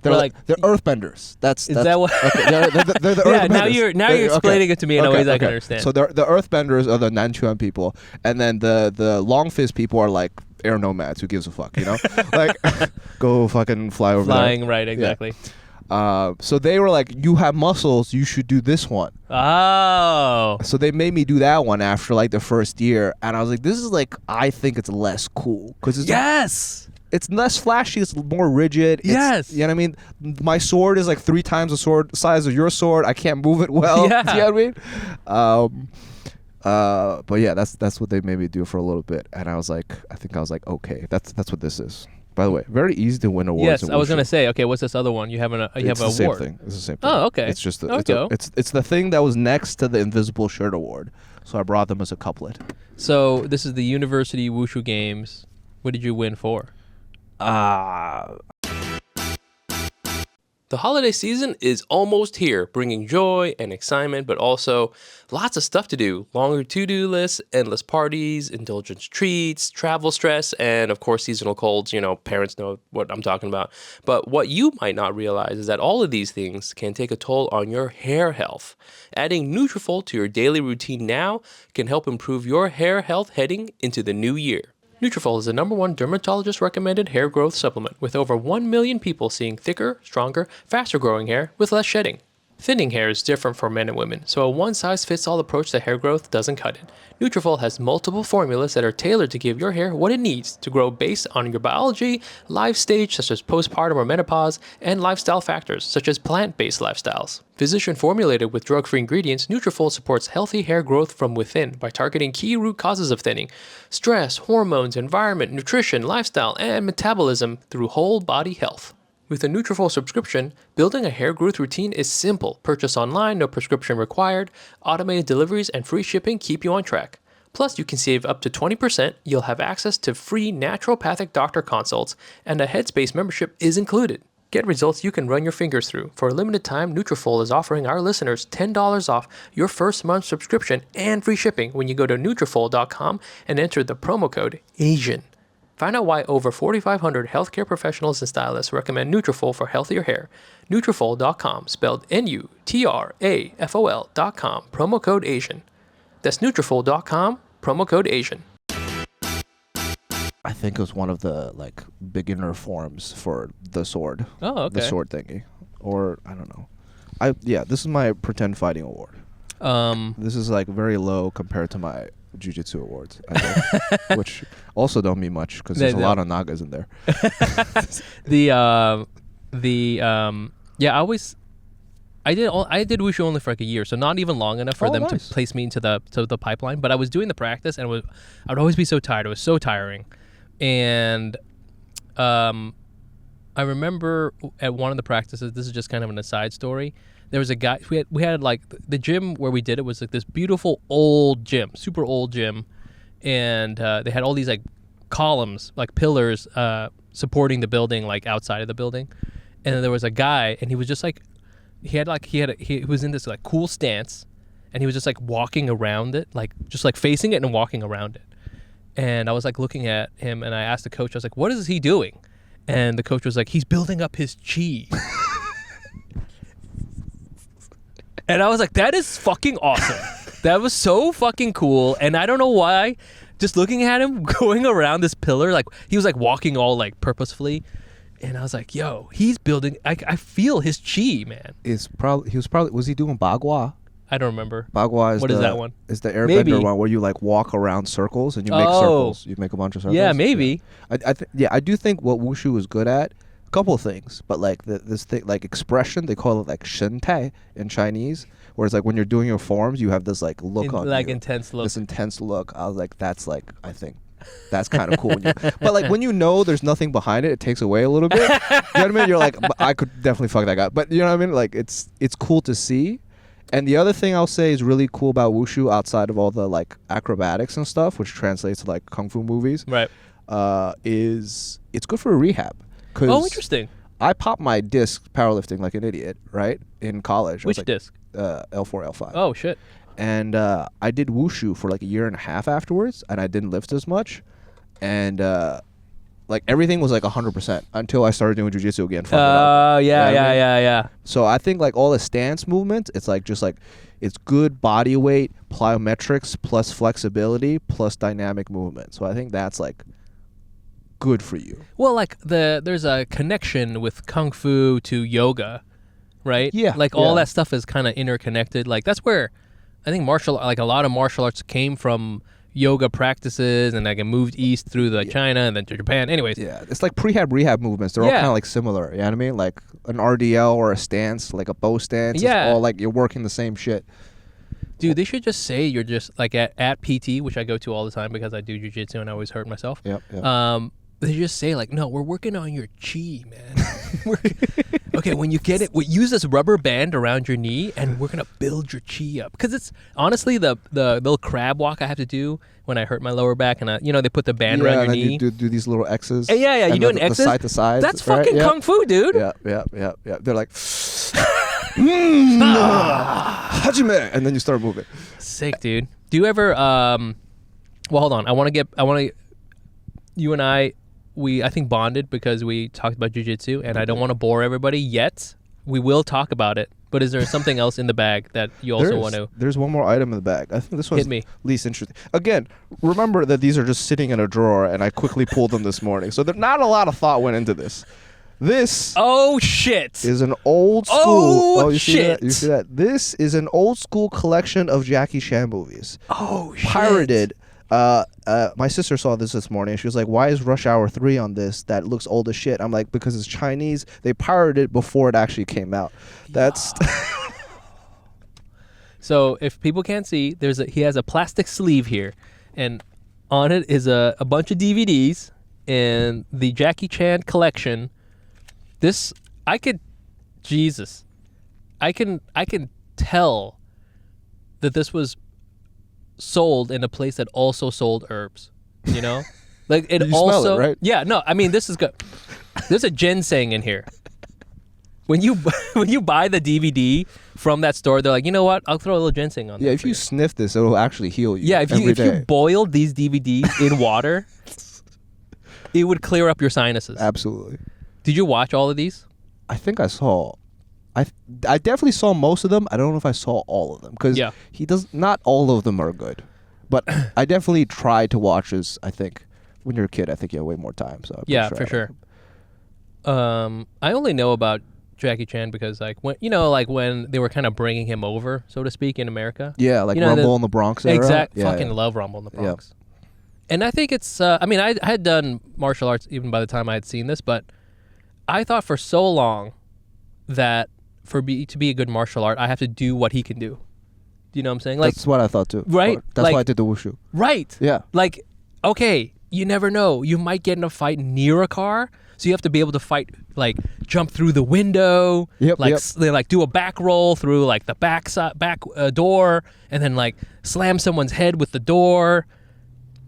They're like they're earthbenders. That's that what? okay, they're the Yeah, earthbenders. now you're explaining it to me in a way that I can understand. So the earthbenders are the Nanchuan people, and then the long fist people are like air nomads. Who gives a fuck, you know? Like, go fucking fly over Flying, there. right, exactly. Yeah. So they were like, you have muscles, you should do this one. Oh. So they made me do that one after like the first year, and I was like, this is like, I think it's less cool because it's it's less flashy. It's more rigid. Yes. You know what I mean? My sword is like 3 times the sword size of your sword. I can't move it well. Yeah. You know what I mean? But yeah, that's what they made me do for a little bit, and I was like, okay, that's what this is. By the way, very easy to win awards. Yes, I was gonna say, okay, what's this other one? You have an It's the award. same thing. It's the same thing. Oh, okay. It's just Okay. it's the thing that was next to the Invisible Shirt Award. So I brought them as a couplet. So this is the University Wushu Games. What did you win for? The holiday season is almost here, bringing joy and excitement, but also lots of stuff to do. Longer to-do lists, endless parties, indulgence treats, travel stress, and of course seasonal colds. You know, parents know what I'm talking about. But what you might not realize is that all of these things can take a toll on your hair health. Adding Nutrafol to your daily routine now can help improve your hair health heading into the new year. Nutrafol is the #1 dermatologist-recommended hair growth supplement, with over 1 million people seeing thicker, stronger, faster-growing hair with less shedding. Thinning hair is different for men and women, so a one-size-fits-all approach to hair growth doesn't cut it. Nutrafol has multiple formulas that are tailored to give your hair what it needs to grow based on your biology, life stage such as postpartum or menopause, and lifestyle factors such as plant-based lifestyles. Physician-formulated with drug-free ingredients, Nutrafol supports healthy hair growth from within by targeting key root causes of thinning: stress, hormones, environment, nutrition, lifestyle, and metabolism through whole body health. With a Nutrafol subscription, building a hair growth routine is simple. Purchase online, no prescription required. Automated deliveries and free shipping keep you on track. Plus, you can save up to 20%. You'll have access to free naturopathic doctor consults, and a Headspace membership is included. Get results you can run your fingers through. For a limited time, Nutrafol is offering our listeners $10 off your first month subscription and free shipping when you go to Nutrafol.com and enter the promo code ASIAN. Find out why over 4,500 healthcare professionals and stylists recommend Nutrafol for healthier hair. Nutrafol.com, spelled Nutrafol.com, promo code ASIAN. That's Nutrafol.com, promo code ASIAN. I think it was one of the like beginner forms for the sword. Oh, okay. The sword thingy, or I don't know. This is my pretend fighting award. This is like very low compared to my jiu-jitsu awards, I think, which also don't mean much because there's a lot of nagas in there. I did wushu only for like a year, so not even long enough for them to place me into the pipeline. But I was doing the practice, and I would always be so tired. It was so tiring, and I remember at one of the practices. This is just kind of an aside story. There was a guy. We had like the gym where we did it was like this beautiful old gym, super old gym, and they had all these like columns, like pillars, supporting the building, like outside of the building. And then there was a guy, and he was just like, he was in this like cool stance, and he was just like walking around it, like just like facing it and walking around it. And I was like looking at him, and I asked the coach, I was like, "What is he doing?" And the coach was like, "He's building up his chi." And I was like, that is fucking awesome. That was so fucking cool. And I don't know why, just looking at him going around this pillar, like he was like walking all like purposefully. And I was like, yo, he's building, I feel his chi, man. Was he doing bagua? I don't remember. Bagua is what is that one? Is the airbender one where you like walk around circles and you make circles. You make a bunch of circles. Yeah, maybe. Yeah. I do think what wushu is good at, a couple of things, but like this thing, like expression, they call it like shentai in Chinese, whereas like when you're doing your forms, you have this like look on like you. intense look. This intense look. I was like, that's like, I think that's kind of cool. But like when you know there's nothing behind it, it takes away a little bit. You know what I mean? You're like, I could definitely fuck that guy. But you know what I mean? Like it's cool to see. And the other thing I'll say is really cool about wushu outside of all the like acrobatics and stuff, which translates to like kung fu movies, right? Is it's good for rehab. Oh, interesting. I popped my disc powerlifting like an idiot, right? In college. Which disc? L4, L5. Oh, shit. And I did wushu for like a year and a half afterwards, and I didn't lift as much. And like everything was like 100% until I started doing jujitsu again. Yeah. So I think like all the stance movements, it's like just like it's good body weight, plyometrics plus flexibility plus dynamic movement. So I think that's like good for you. Well, like there's a connection with kung fu to yoga, right? Yeah, Like all yeah. that stuff is kind of interconnected. Like that's where I think a lot of martial arts came from yoga practices, and like it moved east through the China and then to Japan. Anyways. Yeah, it's like prehab rehab movements. They're all kind of like similar. You know what I mean? Like an RDL or a stance, like a bow stance. Yeah. It's all like you're working the same shit. Dude, they should just say you're just like at PT, which I go to all the time because I do jiu-jitsu and I always hurt myself. Yep. They just say like, no, we're working on your chi, man. Okay, when you get it, we use this rubber band around your knee, and we're gonna build your chi up. Because it's honestly the little crab walk I have to do when I hurt my lower back, and they put the band around your and knee. You do these little X's. Yeah, you do an X's. The side to side. That's fucking kung fu, dude. Yeah. They're like, Hajime, and then you start moving. Sick, dude. Do you ever? Well, hold on. I want to. You and I think bonded because we talked about jiu-jitsu, and I don't want to bore everybody yet. We will talk about it, but is there something else in the bag that you also want to? There's one more item in the bag. I think this one's Hit me. least interesting. Again, remember that these are just sitting in a drawer, and I quickly pulled them this morning, so not a lot of thought went into this. This shit is an old school. You see shit. that? You see that? This is an old school collection of Jackie Chan movies. Shit. Pirated. My sister saw this morning. She was like, "Why is Rush Hour 3 on this? That looks old as shit." I'm like, "Because it's Chinese. They pirated it before it actually came out." That's. So if people can't see, he has a plastic sleeve here, and on it is a bunch of DVDs and the Jackie Chan collection. I can tell that this was sold in a place that also sold herbs, like it You also smell it, right? Yeah, no, I mean, this is good. There's a ginseng in here. When you buy the DVD from that store, they're like, you know what, I'll throw a little ginseng on Yeah, there if for you sniff this, it'll actually heal you. yeah, if you boiled these DVDs in water, it would clear up your sinuses. Absolutely. Did you watch all of these? I think I saw. I definitely saw most of them. I don't know if I saw all of them because he does. Not all of them are good, but I definitely tried to watch this. I think when you're a kid, I think you have way more time. So For sure. I only know about Jackie Chan because when they were kind of bringing him over, so to speak, in America. Yeah, like Rumble in the Bronx era. Exactly. Fucking love Rumble in the Bronx. Yeah. And I think it's. I mean, I had done martial arts even by the time I had seen this, but I thought for so long that to be a good martial art, I have to do what he can do. Do you know what I'm saying? Like, that's what I thought too. Right. That's why I did the wushu. Right. Yeah. Like, okay, you never know. You might get in a fight near a car, so you have to be able to fight, like jump through the window. Yep. They like do a back roll through like the back door, and then like slam someone's head with the door.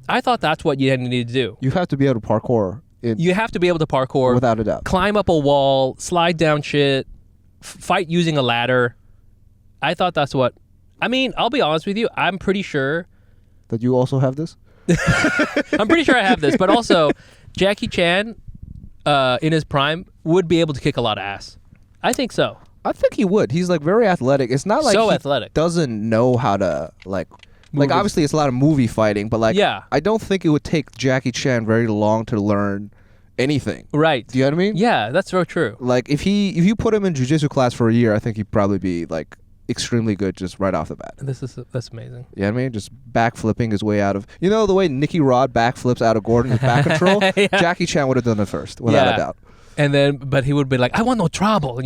I thought that's what you needed to do. You have to be able to parkour. You have to be able to parkour. Without a doubt. Climb up a wall, slide down shit, fight using a ladder. I thought that's what... I mean, I'll be honest with you. I'm pretty sure... That you also have this? I'm pretty sure I have this. But also, Jackie Chan, in his prime, would be able to kick a lot of ass. I think so. I think he would. He's like very athletic. It's not like he athletic. Doesn't know how to like obviously it's a lot of movie fighting, but like I don't think it would take Jackie Chan very long to learn anything. Right. Do you know what I mean? Yeah, that's so true. Like if you put him in jiu-jitsu class for a year, I think he'd probably be like extremely good just right off the bat. That's amazing. You know what I mean? Just backflipping his way out of the way Nicky Rod backflips out of Gordon with back control? Yeah. Jackie Chan would have done it first, without a doubt. And then but he would be like, I want no trouble,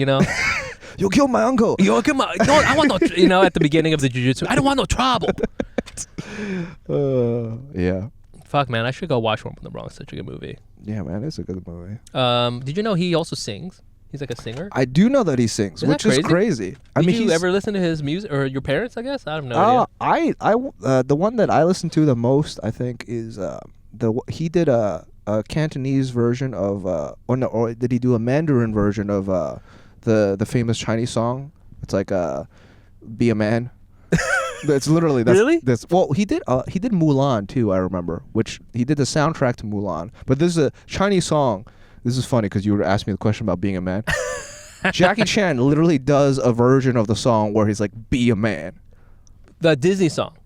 You killed my uncle. You kill my no, I want no at the beginning of the jiu-jitsu. I don't want no trouble. Yeah. Fuck, man, I should go watch Rumble in the Bronx. Such a good movie. Yeah, man, it's a good movie. Did you know he also sings? He's like a singer. I do know that he sings, which is crazy. Did you ever listen to his music, or your parents? I guess I have no idea. The one that I listen to the most, I think, is he did a Cantonese version of, or did he do a Mandarin version of the famous Chinese song? It's like "Be a Man." That's literally Really? Well, he did Mulan too. I remember, which he did the soundtrack to Mulan. But this is a Chinese song. This is funny because you were asking me the question about being a man. Jackie Chan literally does a version of the song where he's like, "Be a man." The Disney song.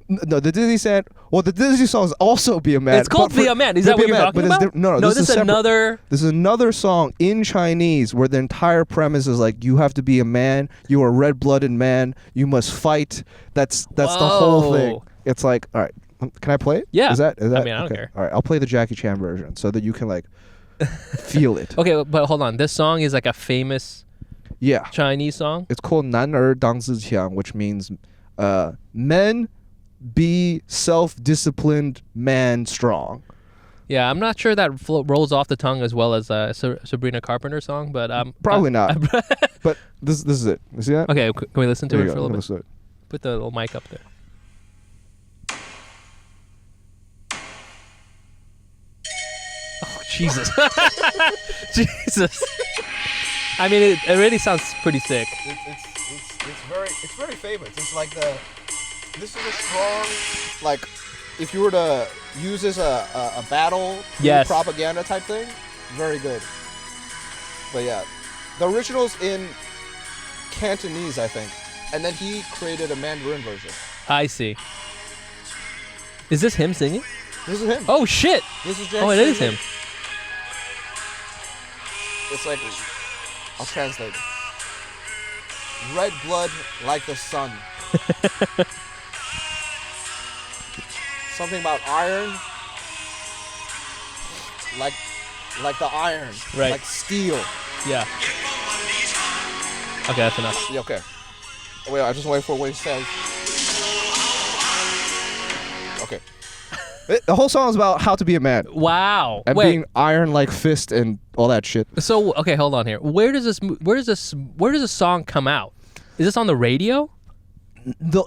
No, the Disney said. Well, the Disney song is also "Be a Man." It's called "Be a Man." Is that what you're talking about? No, no. This is separate. Another. This is another song in Chinese where the entire premise is like, you have to be a man. You are a red-blooded man. You must fight. That's the whole thing. It's like, all right, can I play it? Yeah. Is that? I mean, I don't care. All right, I'll play the Jackie Chan version so that you can like feel it. Okay, but hold on. This song is like a famous Yeah. Chinese song. It's called 男儿当自强, which means men be self-disciplined, man strong. Yeah, I'm not sure that rolls off the tongue as well as Sabrina Carpenter song, but Probably not. But this is it. You see that? Okay, can we listen to There it you for a go. little bit? Listen to it. Put the little mic up there. Oh Jesus! Jesus! I mean, it already sounds pretty sick. It's very famous. It's like this is a strong, like, if you were to use this a battle Yes. propaganda type thing, very good. But yeah, the original's in Cantonese, I think, and then he created a Mandarin version. I see. Is this him singing? This is him. Oh shit! This is Jackie Oh, it Chan is him. It's like, I'll translate. Red blood like the sun. Something about iron. Like the iron. Right. Like steel. Yeah. Okay, that's enough. Yeah, okay. Wait, I just wait for what he says. Okay. The whole song is about how to be a man. Wow. And Wait. being iron like fist and all that shit. So okay, hold on here. Where does this song come out? Is this on the radio?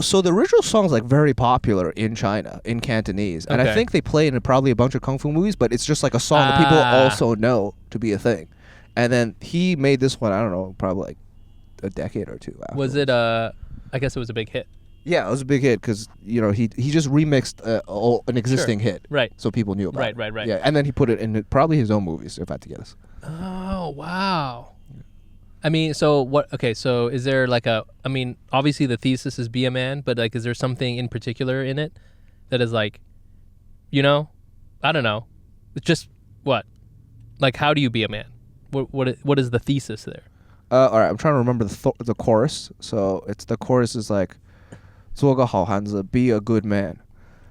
So the original song is like very popular in China, in Cantonese. And I Okay. think they play it in probably a bunch of kung fu movies, but it's just like a song that people also know to be a thing. And then he made this one, I don't know, probably like a decade or two after. Was it I guess it was a big hit. Yeah, it was a big hit because, you know, he just remixed an existing hit. Right. So people knew about it. Right. Yeah, and then he put it in probably his own movies, if I had to guess. Oh, wow. I mean, so what? Okay, so is there like I mean, obviously the thesis is be a man, but like, is there something in particular in it that is like, you know, I don't know, it's just what, like, how do you be a man? What is the thesis there? All right, I'm trying to remember the chorus. So the chorus is like, 做个好汉子, be a good man.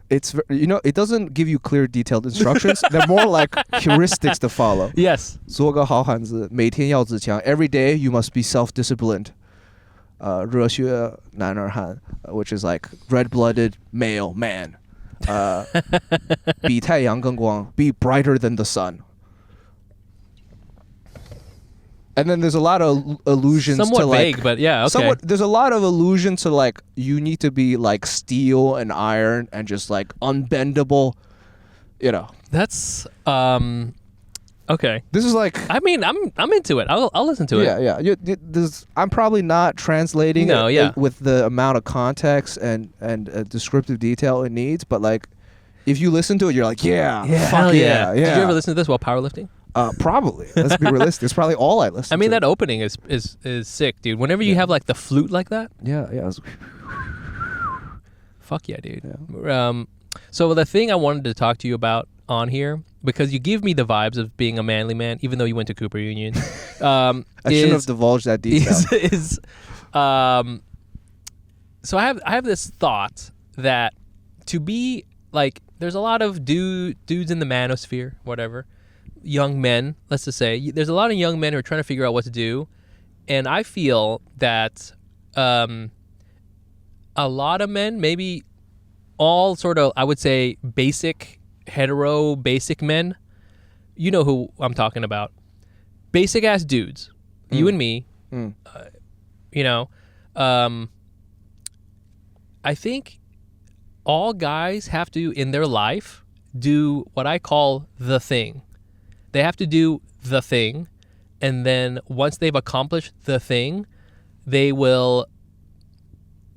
It's, you know, it doesn't give you clear, detailed instructions. They're more like heuristics to follow. Yes. 做个好汉子, 每天要自强. Every day you must be self-disciplined. 热血男儿汉, which is like red-blooded male man. 比太阳更光, be brighter than the sun. And then there's a lot of allusions Somewhat to like vague, but yeah, okay. There's a lot of allusion to like you need to be like steel and iron and just like unbendable, you know. That's okay. This is like, I mean, I'm into it. I'll listen to it. yeah. I'm probably not translating it with the amount of context and descriptive detail it needs, but like if you listen to it, you're like, fuck hell yeah. Did you ever listen to this while powerlifting? Probably. Let's be realistic. It's probably all I listen to. I mean, that opening is sick, dude. Whenever you have like the flute like that, Yeah. It was, fuck yeah, dude. Yeah. So the thing I wanted to talk to you about on here, because you give me the vibes of being a manly man, even though you went to Cooper Union. I shouldn't have divulged that detail. So I have this thought that to be like, there's a lot of dudes in the manosphere, whatever. Young men, let's just say, there's a lot of young men who are trying to figure out what to do, and I feel that a lot of men, maybe all sort of, I would say, basic men, you know who I'm talking about, basic ass dudes, you and me, you know, I think all guys have to, in their life, do what I call the thing. They have to do the thing, and then once they've accomplished the thing, they will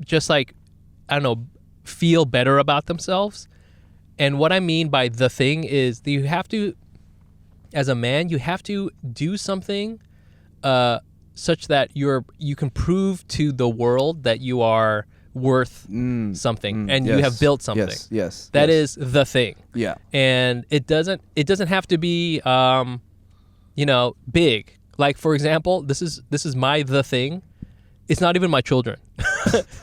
just like I don't know, feel better about themselves. And what I mean by the thing is that you have to, as a man, you have to do something such that you can prove to the world that you are worth something and you have built something. Yes. That is the thing. Yeah. And it doesn't have to be big. Like, for example, this is my the thing. It's not even my children.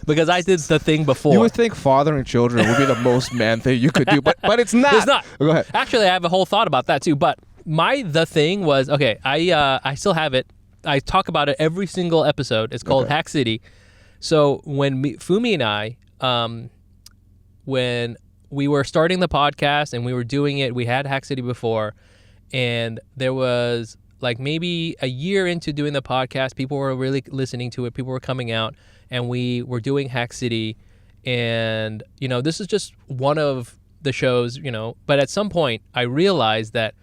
Because I did the thing before. You would think fathering children would be the most man thing you could do, but it's not. It's not. Go ahead. Actually, I have a whole thought about that too. But the thing was, okay, I still have it. I talk about it every single episode. It's called Hack City. So when Fumi and I, when we were starting the podcast and we were doing it, we had Hack City before, and there was like maybe a year into doing the podcast, people were really listening to it. People were coming out, and we were doing Hack City. And, this is just one of the shows, But at some point, I realized that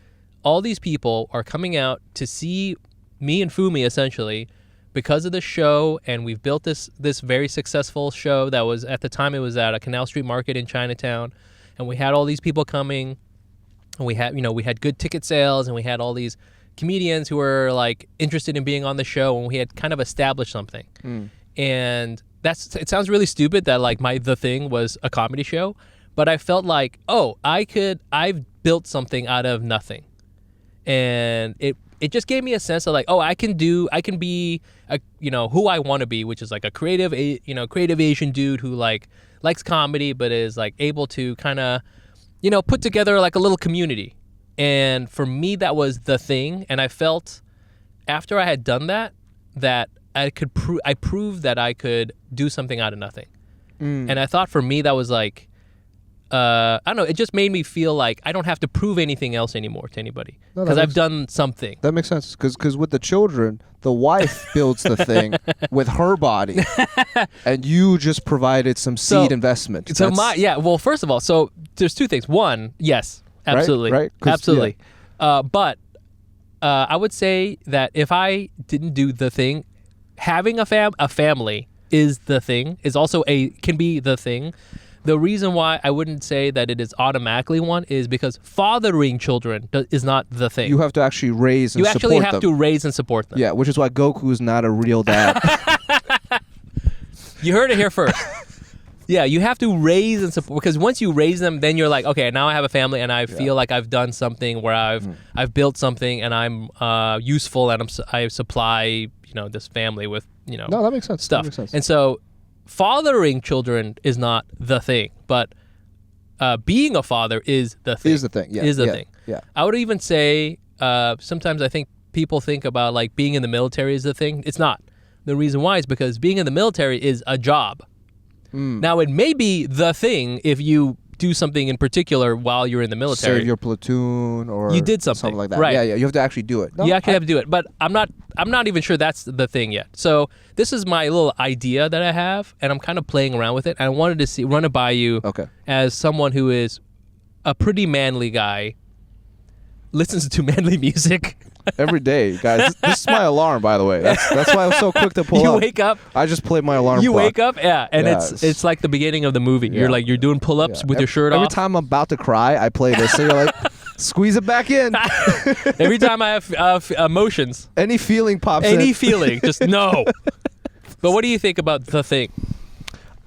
all these people are coming out to see me and Fumi, essentially, because of the show. And we've built this very successful show that was, at the time, it was at a Canal Street Market in Chinatown. And we had all these people coming. And we had good ticket sales, and we had all these comedians who were like interested in being on the show, and we had kind of established something. And it sounds really stupid that like the thing was a comedy show, but I felt like, I've built something out of nothing. And it just gave me a sense of like, I can be who I want to be, which is like a creative Asian dude who like likes comedy, but is like able to kind of, put together like a little community. And for me, that was the thing. And I felt after I had done that I proved that I could do something out of nothing. And I thought for me, that was like, I don't know, it just made me feel like I don't have to prove anything else anymore to anybody because I've done something. That makes sense. Because with the children, the wife builds the thing with her body, and you just provided some seed investment. Well, first of all, so there's two things. One, yes, absolutely. Right? Absolutely. Yeah. But I would say that if I didn't do the thing, having a family is the thing, can be the thing. The reason why I wouldn't say that it is automatically one is because fathering children is not the thing. You have to actually raise and support them. You actually have to raise and support them. Yeah, which is why Goku is not a real dad. You heard it here first. Yeah, you have to raise and support, because once you raise them, then you're like, okay, now I have a family and I feel like I've done something where I've built something and I'm useful and I supply this family with No, that makes sense. Stuff. That makes sense. And so fathering children is not the thing, but being a father is the thing. Is the thing. Yeah. Is the thing. Yeah. I would even say sometimes I think people think about like being in the military is the thing. It's not. The reason why is because being in the military is a job. Now, it may be the thing if you do something in particular while you're in the military. Save your platoon or you did something like that. Right. Yeah. You have to actually do it. No, you actually have to do it. But I'm not even sure that's the thing yet. So this is my little idea that I have, and I'm kind of playing around with it. And I wanted to run it by you as someone who is a pretty manly guy, listens to manly music. Every day, guys. This is my alarm, by the way. That's why I was so quick to pull up. You wake up. I just played my alarm You clock. wake up, and it's like the beginning of the movie. Yeah. You're doing pull-ups with your shirt off. Every time I'm about to cry, I play this. So you're like, squeeze it back in. Every time I have emotions. Any feeling pops in. Any feeling, just no. But what do you think about the thing?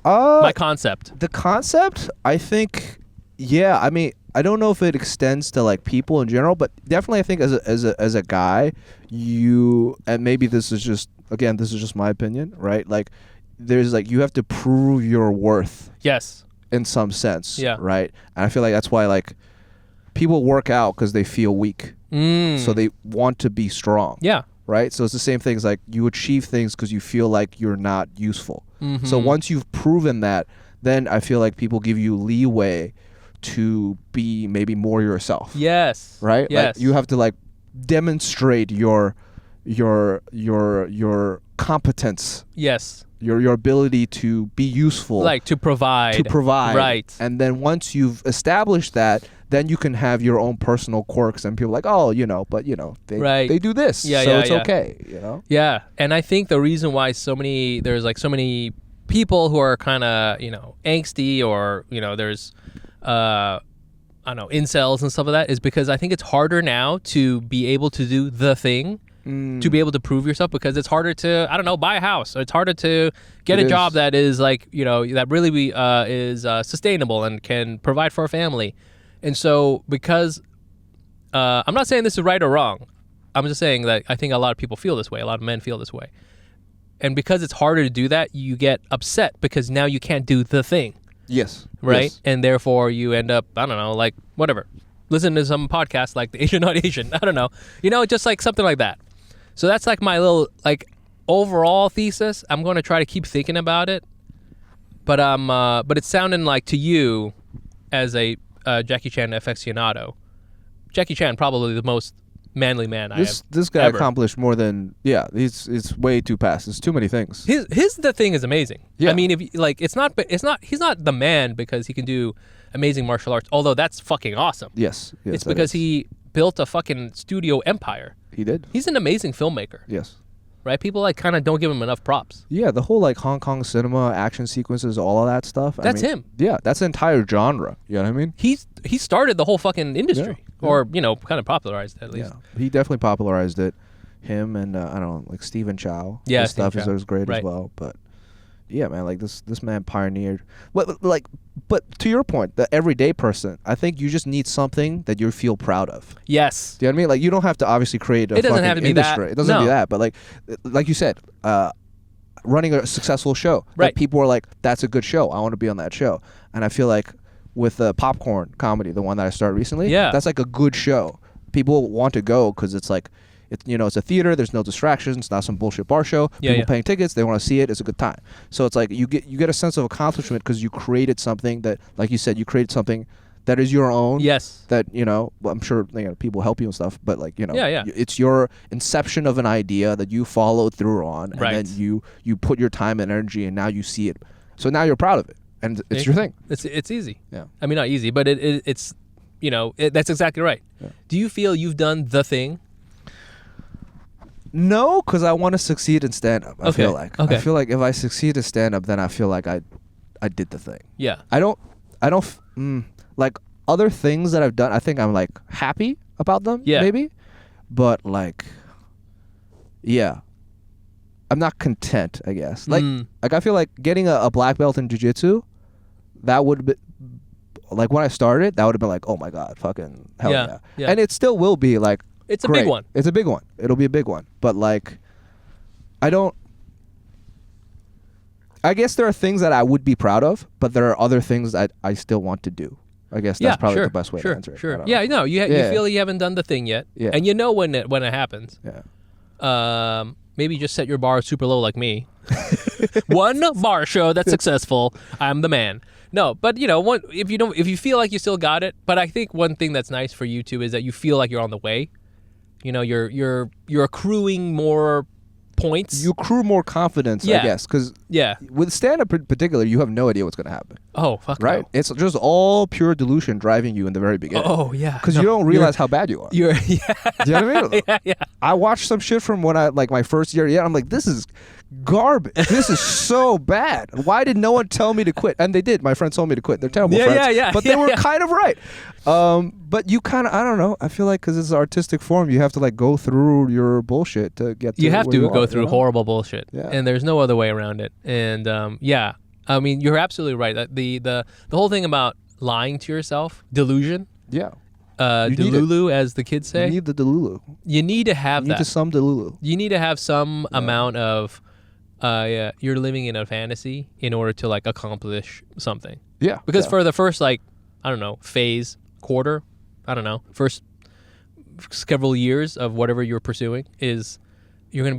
My concept. The concept, I think, yeah. I mean, I don't know if it extends to like people in general, but definitely I think as a guy, and maybe this is just my opinion, right? Like there's like you have to prove your worth. Yes. In some sense. Yeah. Right? And I feel like that's why like people work out because they feel weak. So they want to be strong. Yeah. Right? So it's the same thing as like you achieve things because you feel like you're not useful. Mm-hmm. So once you've proven that, then I feel like people give you leeway to be maybe more yourself. Yes. Right? Yes. Like you have to like demonstrate your competence. Yes. Your ability to be useful. Like to provide. Right. And then once you've established that, then you can have your own personal quirks and people are like, they do this. Yeah, so yeah, it's yeah. okay, Yeah. And I think the reason why there's so many people who are kind of, angsty, or, there's, I don't know, incels and stuff like that, is because I think it's harder now to be able to do the thing, to be able to prove yourself, because it's harder to, I don't know, buy a house. It's harder to get a job that is like, that really is sustainable and can provide for a family. And so because, I'm not saying this is right or wrong. I'm just saying that I think a lot of people feel this way. A lot of men feel this way. And because it's harder to do that, you get upset because now you can't do the thing. Yes. Right? Yes. And therefore you end up, I don't know, like, whatever. Listen to some podcast like the Asian Not Asian. I don't know. Just like something like that. So that's like my little, like, overall thesis. I'm going to try to keep thinking about it. But it's sounding like to you, as a Jackie Chan aficionado, Jackie Chan probably the most manly man this guy ever. accomplished more than it's way too past. It's too many things. His the thing is amazing. Yeah. I mean, if like he's not the man because he can do amazing martial arts, although that's fucking awesome. Yes. It's because he built a fucking studio empire. He did. He's an amazing filmmaker. Yes. Right? People like kind of don't give him enough props. Yeah, the whole like Hong Kong cinema action sequences, all of that stuff. That's him. Yeah, that's an entire genre. You know what I mean? He started the whole fucking industry, Yeah. or kind of popularized it at least. Yeah, he definitely popularized it. Him and I don't know, like Stephen Chow. Yeah, his Stephen stuff Chow. is great Right. as well. But yeah, man, like this man pioneered. But to your point, the everyday person, I think you just need something that you feel proud of. Yes. Do you know what I mean? Like you don't have to obviously create a It doesn't fucking have to be industry. that. It doesn't have to be No. that. But like you said, running a successful show. Right. Like people are like, that's a good show. I want to be on that show. And I feel like with popcorn comedy, the one that I started recently, Yeah. that's like a good show. People want to go because it's like, it's a theater. There's no distractions. It's not some bullshit bar show. People paying tickets. They want to see it. It's a good time. So it's like you get a sense of accomplishment because you created something that, like you said, you created something that is your own. Yes. That well, I'm sure people help you and stuff, but like Yeah. it's your inception of an idea that you followed through on, and Right. then you put your time and energy, and now you see it. So now you're proud of it, and it's your thing. It's easy. Yeah. I mean, not easy, but it's that's exactly right. Yeah. Do you feel you've done the thing? No, because I want to succeed in stand-up. I Okay, feel like. okay. I feel like if I succeed in stand-up, then I feel like I did the thing. Yeah. I don't like other things that I've done. I think I'm like happy about them. Yeah. Maybe, but like, yeah, I'm not content. I guess. Like I feel like getting a black belt in jiu-jitsu, that would be like when I started. That would have been like, oh my god, fucking hell Yeah, yeah. And it still will be like. It's a great. big one. It's a big one. It'll be a big one. But like, I guess there are things that I would be proud of, but there are other things that I still want to do. I guess that's probably the best way to answer it. Sure. I don't Yeah, know. no, you feel you haven't done the thing yet. Yeah. And when it happens. Yeah. Maybe just set your bar super low like me. One bar show that's successful, I'm the man. No, but if you feel like you still got it, but I think one thing that's nice for you too is that you feel like you're on the way. You're accruing more points. You accrue more confidence, Yeah. I guess, because Yeah. with stand-up in particular, you have no idea what's going to happen. Oh, fuck Right? no. It's just all pure delusion driving you in the very beginning. Oh, yeah. Because you don't realize how bad you are. You're Do you know what I mean? yeah. I watched some shit from when I my first year. Yeah, I'm like, this is garbage. This is so bad. Why did no one tell me to quit? And they did. My friends told me to quit. They're terrible friends. Yeah. But they were kind of right. But you kind of, I don't know. I feel like because it's an artistic form, you have to like go through your bullshit to get. You have where to you go are, through horrible bullshit, Yeah. and there's no other way around it. And yeah, I mean, you're absolutely right. That the whole thing about lying to yourself, delusion, Yeah. You need delulu, as the kids say, You need the delulu. you need to have You need that. to some delulu. You need to have some amount of, you're living in a fantasy in order to like accomplish something. Yeah. Because yeah. for the first quarter, first several years of whatever you're pursuing you're gonna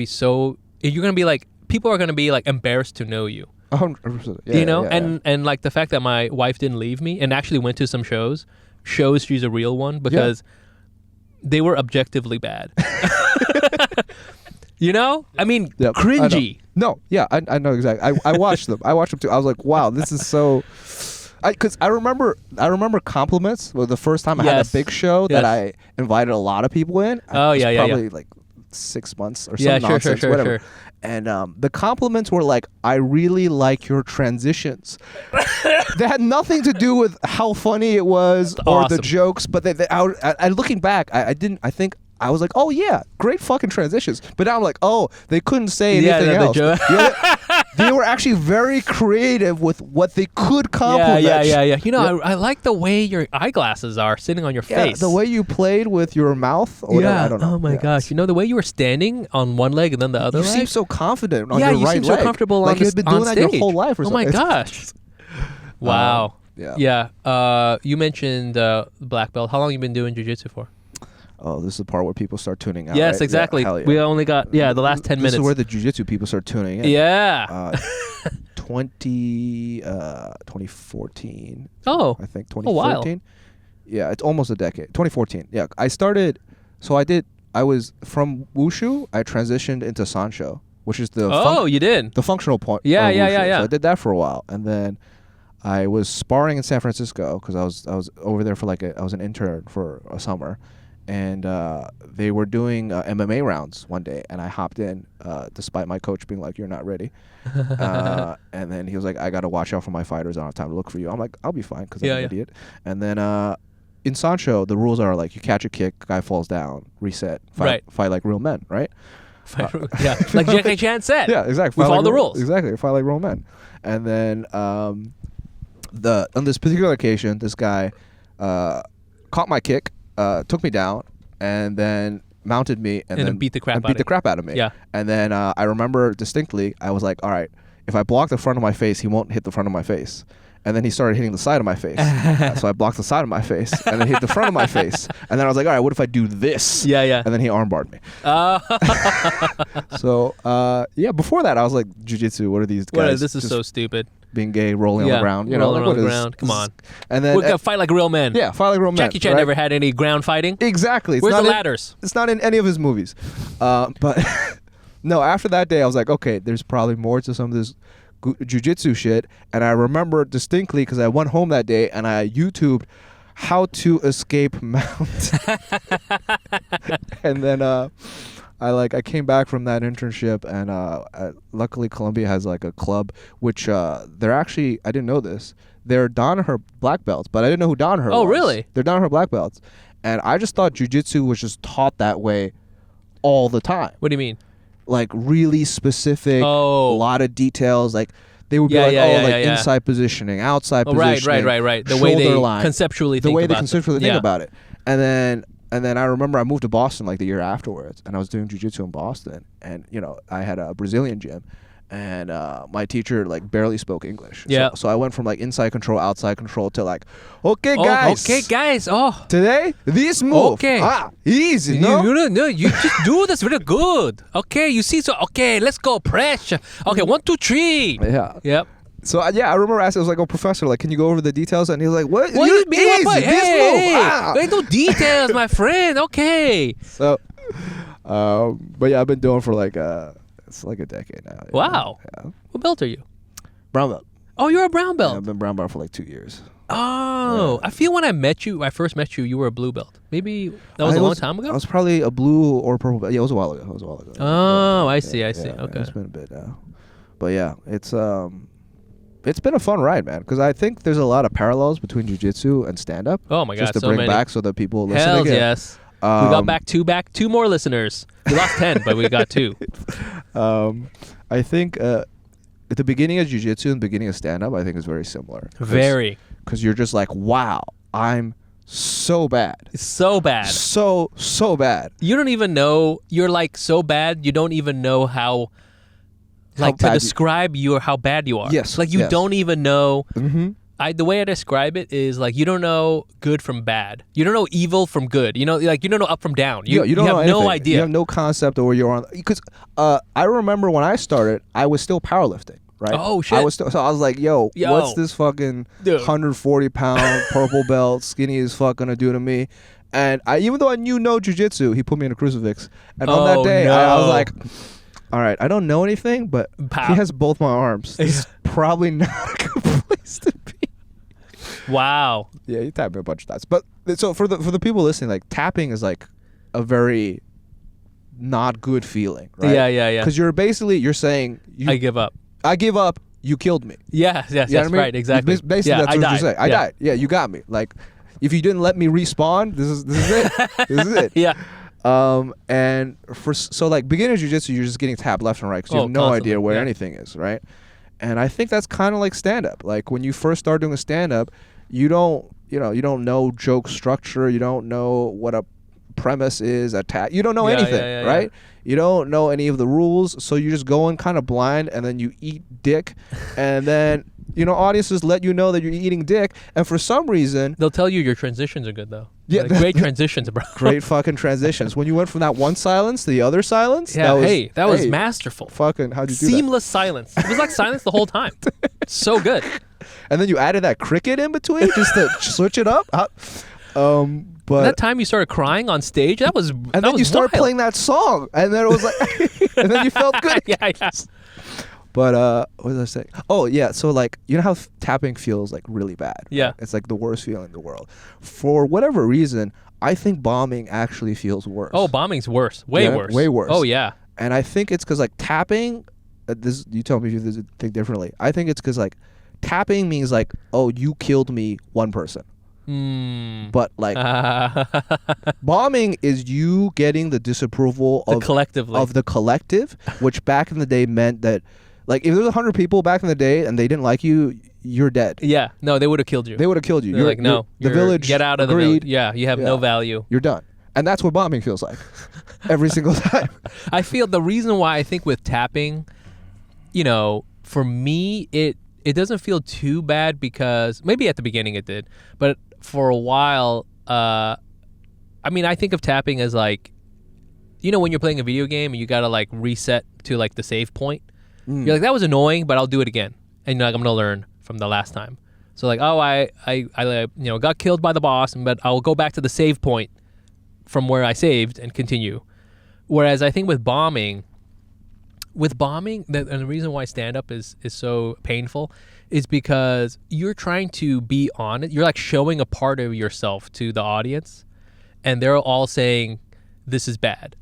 be like, people are gonna be like embarrassed to know you. 100%. Yeah, and like the fact that my wife didn't leave me and actually went to some shows she's a real one, because they were objectively bad. I mean, Yep, cringy. I know. No, yeah, I know exactly. I watched them. I watched them too. I was like, wow, this is so. Because I remember compliments. Well, the first time I had a Yes. big show that Yes. I invited a lot of people in. Oh, it was yeah, yeah, probably like 6 months or Yeah, some nonsense, sure. whatever. And the compliments were like, I really like your transitions. They had nothing to do with how funny it was or the awesome. jokes, but I looking back, I think I was like, oh yeah, great fucking transitions. But now I'm like, oh, they couldn't say anything else. They were actually very creative with what they could compliment. Yeah. You know, I like the way your eyeglasses are sitting on your face. The way you played with your mouth or whatever, I don't know. Oh my gosh. You know, the way you were standing on one leg and then the other you leg? seem so confident on your right leg. Yeah, you seem so comfortable like on you've been doing that your whole life or something. Oh my gosh. Wow. Yeah. You mentioned black belt. How long you been doing jiu-jitsu for? Oh, this is the part where people start tuning out. Yes, right? exactly. Yeah, hell yeah. We only got the last 10 minutes. This is where the jiu-jitsu people start tuning in. Yeah. 2014. Oh. I think 2014. A while. Yeah, it's almost a decade. 2014. Yeah, I was from Wushu, I transitioned into Sancho, which is the you did. the functional point. Yeah. So I did that for a while, and then I was sparring in San Francisco because I was over there for I was an intern for a summer, and they were doing MMA rounds one day, and I hopped in despite my coach being like, "You're not ready," and then he was like, "I got to watch out for my fighters. I don't have time to look for you." I'm like, "I'll be fine because I'm an idiot." And then in Sancho, the rules are like you catch a kick, guy falls down, reset, fight like real men, right? Like Jackie Chan said. Yeah, exactly. We follow the rules. Exactly, fight like real men. And then on this particular occasion, this guy caught my kick, took me down, and then mounted me and then beat the crap out of me. Yeah. And then I remember distinctly, I was like, all right, if I block the front of my face, he won't hit the front of my face. And then he started hitting the side of my face. So I blocked the side of my face and then hit the front of my face. And then I was like, all right, what if I do this? Yeah. And then he armbarred me. So, before that, I was like, jiu-jitsu, what are these guys? This is so stupid. Being gay, rolling on the ground. Rolling on the ground. Come on. And then We're going to fight like real men. Yeah, fight like real men. Jackie Chan never had any ground fighting. Exactly. Where's the ladders? It's not in any of his movies. But no, after that day, I was like, okay, there's probably more to some of this jiu-jitsu shit. And I remember distinctly because I went home that day and I YouTubed how to escape mount. And then I came back from that internship and luckily Columbia has like a club which they're actually, I didn't know this, they're Danaher black belts, but I didn't know who Danaher was. Oh, really? They're Danaher black belts. And I just thought jiu-jitsu was just taught that way all the time. What do you mean? Like really specific, a lot of details. Like they would be inside positioning, outside positioning. Right. The way they conceptually think about it. And then I remember I moved to Boston like the year afterwards, and I was doing jiu-jitsu in Boston, and I had a Brazilian gym, and my teacher like barely spoke English. Yeah. So I went from like inside control, outside control to like, okay guys. Today this move. Okay. Easy. No. You just do this really good. Okay. You see. So okay. Let's go. Pressure. Okay. 1, 2, 3. Yeah. Yep. So I remember asking, I was like, "Oh, professor, like, can you go over the details?" And he was like, "What? What you mean? Easy, this move. Ain't no details, my friend. Okay." So, but yeah, I've been doing for like it's like a decade now. Wow. Yeah. What belt are you? Brown belt. Oh, you're a brown belt. Yeah, I've been brown belt for like 2 years. Oh, I feel when I first met you were a blue belt. Maybe that was a long time ago. I was probably a blue or purple belt. Yeah, it was a while ago. Oh, I see. Okay. It's been a bit now, but yeah, it's been a fun ride, man, because I think there's a lot of parallels between jiu-jitsu and stand-up. Oh my god, just to so bring many. back so that people listen Hells again. Yes. We got back two more listeners. We lost 10, but we got 2. I think at the beginning of jiu-jitsu and the beginning of stand-up, I think is very similar. Very. Because you're just like, wow, I'm so bad. It's so bad. So bad. You don't even know. You're like so bad. You don't even know how to describe how bad you are. Yes. Like you don't even know. Mm-hmm. The way I describe it is like you don't know good from bad. You don't know evil from good. You know, like you don't know up from down. You don't have no idea. You have no concept of where you're on. Because I remember when I started, I was still powerlifting. Right? Oh shit! So I was like, yo, what's this fucking 140-pound purple belt skinny as fuck gonna do to me? And even though I knew no jiu-jitsu, he put me in a crucifix. And on that day, I was like, all right, I don't know anything, but he has both my arms. It's probably not a good place to be. Wow. Yeah, he tapped me a bunch of times. But so for the people listening, like tapping is like a very not good feeling, right? Yeah. Because you're saying I give up. I give up. You killed me. Yes, You know what I mean? right, exactly. Basically, yeah, that's I what died. you're saying. I Yeah. died. Yeah, you got me. Like, if you didn't let me respawn, this is it. This is it. Yeah. And so like beginner jiu-jitsu, you're just getting tapped left and right because you have no constantly, idea where yeah. anything is, right? And I think that's kind of like stand-up. Like when you first start doing a stand-up, you don't know joke structure, you don't know what a premise is, attack. You don't know anything, right? You don't know any of the rules, so you just go in kind of blind, and then you eat dick, and then audiences let you know that you're eating dick, and for some reason They'll tell you your transitions are good though. Yeah. Like, great transitions, bro. great fucking transitions. When you went from that one silence to the other silence, Yeah, that was masterful. Fucking, how'd you do Seamless silence. It was like silence the whole time. So good. that? And then you added that cricket in between just to switch it up. But that time you started crying on stage, that was and then you started playing that song, and then it was like, and then you felt good. yeah. But what was I saying? Oh yeah, so like you know how tapping feels like really bad. Yeah. Right? It's like the worst feeling in the world. For whatever reason, I think bombing actually feels worse. Oh, bombing's worse. Way Yeah, worse. way worse. Oh yeah. And I think it's because like tapping. This you tell me if you think differently. I think it's because like tapping means like, oh, you killed me, one person. But like bombing is you getting the disapproval of the collective, which back in the day meant that like if there was 100 people back in the day and they didn't like you, you're dead. Yeah. No, they would have killed you. They would have killed you. They're like, no, the village get out of agreed, the village. Yeah, you have no value. You're done. And that's what bombing feels like every single time. I feel the reason why I think with tapping, for me, it doesn't feel too bad because maybe at the beginning it did, but for a while, I think of tapping as like, when you're playing a video game and you gotta like reset to like the save point. You're like, that was annoying, but I'll do it again, and you're like, I'm gonna learn from the last time. So like, oh, I got killed by the boss, but I'll go back to the save point from where I saved and continue. Whereas I think with bombing, and the reason why stand-up is so painful is because you're trying to be on it. You're like showing a part of yourself to the audience, and they're all saying, this is bad.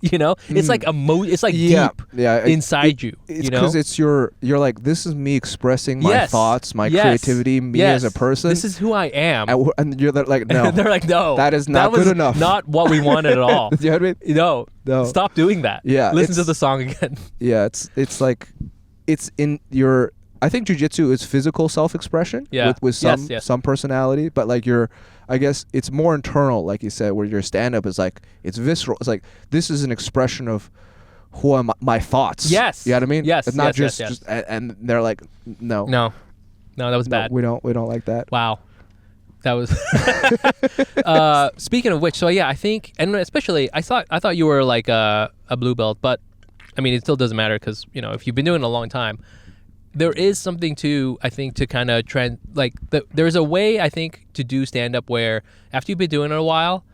It's like it's like deep inside you. It's because you're like, this is me expressing my thoughts, my creativity, me as a person. This is who I am. And you're like, no. They're like, no. That is not good enough. Not what we wanted at all. You know what I mean? No. Stop doing that. Yeah. Listen to the song again. Yeah, it's like, it's in your, I think jiu-jitsu is physical self-expression with some personality, but like I guess it's more internal, like you said, where your stand-up is like, it's visceral. It's like, this is an expression of who am my thoughts. Yes. You know what I mean? Yes. It's not yes. just and they're like, no. No, that was bad. We don't like that. Wow. That was speaking of which, so yeah, I think, and especially I thought you were like a blue belt, but I mean, it still doesn't matter because, if you've been doing it a long time, there is something to, I think, to kind of there's a way, I think, to do stand-up where after you've been doing it a while,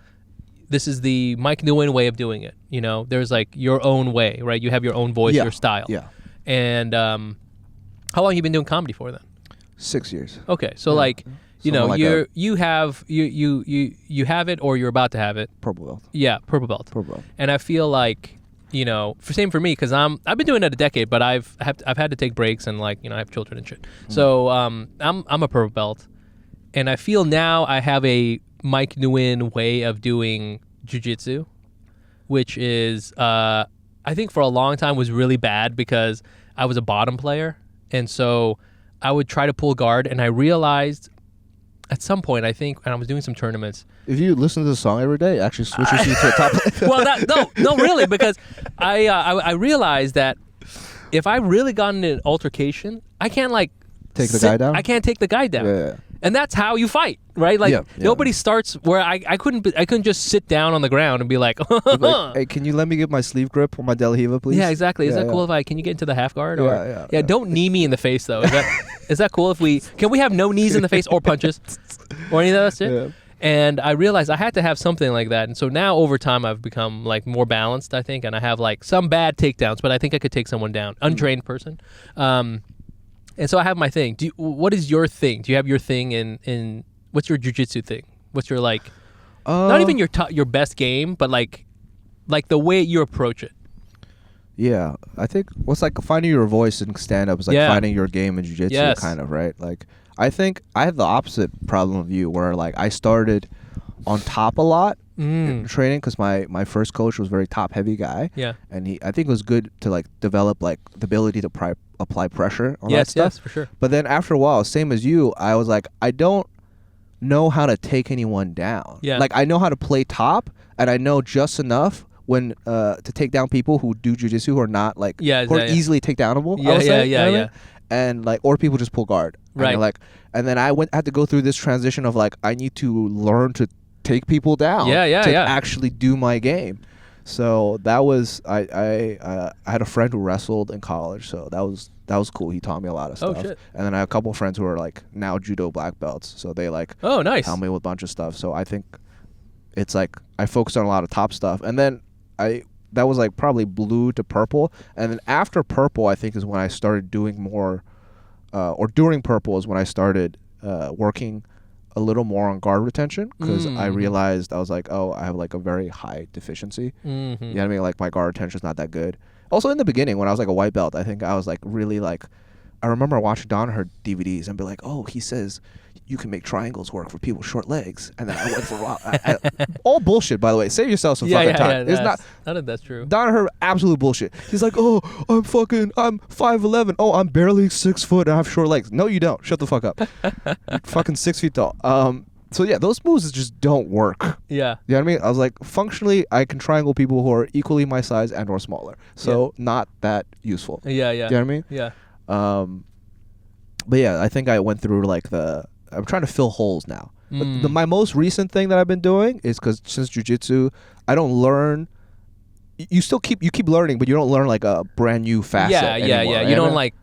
this is the Mike Nguyen way of doing it. There's like your own way, right? You have your own voice, your style. Yeah. And how long have you been doing comedy for then? 6 years. Okay, so like, you have it or you're about to have it. Purple belt. Yeah, purple belt. And I feel like, same for me because I've been doing it a decade, but I've had to take breaks and like, I have children and shit. So I'm a purple belt, and I feel now I have a Mike Nguyen way of doing jiu-jitsu, which is I think for a long time was really bad because I was a bottom player, and so I would try to pull guard, and I realized at some point, I think, and I was doing some tournaments. If you listen to the song every day, it actually switches you to a top. Well, no, really, because I realized that if I really got in an altercation, I can't like take the guy down. I can't take the guy down. Yeah. And that's how you fight, right? Like nobody starts where I couldn't just sit down on the ground and be like, hey, can you let me get my sleeve grip on my Del Hiva, please? Yeah, exactly. Is that cool if can you get into the half guard? Or, Yeah. Don't knee me in the face though. Is that cool if can we have no knees in the face or punches or any of that shit? Yeah. And I realized I had to have something like that. And so now over time I've become like more balanced, I think, and I have like some bad takedowns, but I think I could take someone down. Untrained person. And so I have my thing. What is your thing? Do you have your thing in what's your jiu-jitsu thing? What's your like not even your best game, but like like the way you approach it. Yeah, I think what's like finding your voice in stand-up is like Yeah. finding your game in jiu-jitsu, Yes. kind of, right? Like, I think I have the opposite problem of you, where like I started on top a lot in training because my first coach was a very top-heavy guy. Yeah. And I think it was good to like develop like the ability to apply pressure on that Yes, stuff. yes, for sure. But then after a while, same as you, I was like, I don't know how to take anyone down. Yeah. Like I know how to play top, and I know just enough when to take down people who do jujitsu who are not like Yeah, who are yeah. easily takedownable. Yeah, I would yeah, say, yeah, you know what I yeah. mean? And like, or people just pull guard. Right. And you're like, and then I had to go through this transition of like, I need to learn to take people down. Yeah, yeah, to yeah. actually do my game. So that was I had a friend who wrestled in college, so that was cool. He taught me a lot of Oh, stuff. shit. And then I have a couple of friends who are like now judo black belts, so they like Oh, nice. help me with a bunch of stuff. So I think it's like I focused on a lot of top stuff, and then that was like probably blue to purple, and then after purple I think is when I started doing more, or during purple is when I started working a little more on guard retention, because I realized I was like, oh, I have like a very high deficiency. Mm-hmm. You know what I mean? Like my guard retention is not that good. Also in the beginning when I was like a white belt, I think I was like really like, I remember watching Danaher DVDs and be like, oh, he says you can make triangles work for people with short legs. And then I went for a while. All bullshit, by the way. Save yourself some fucking time. It's not. None of that's true. Danaher, absolute bullshit. He's like, oh, I'm 5'11". Oh, I'm barely 6 foot and I have short legs. No, you don't. Shut the fuck up. You're fucking 6 feet tall. So yeah, those moves just don't work. Yeah. You know what I mean? I was like, functionally, I can triangle people who are equally my size and or smaller. So not that useful. Yeah, yeah. You know what I mean? Yeah. But yeah, I think I went through like I'm trying to fill holes now. But my most recent thing that I've been doing is because since jiu-jitsu, I don't learn. You keep learning, but you don't learn like a brand new facet. Yeah, anymore, yeah. right? You don't like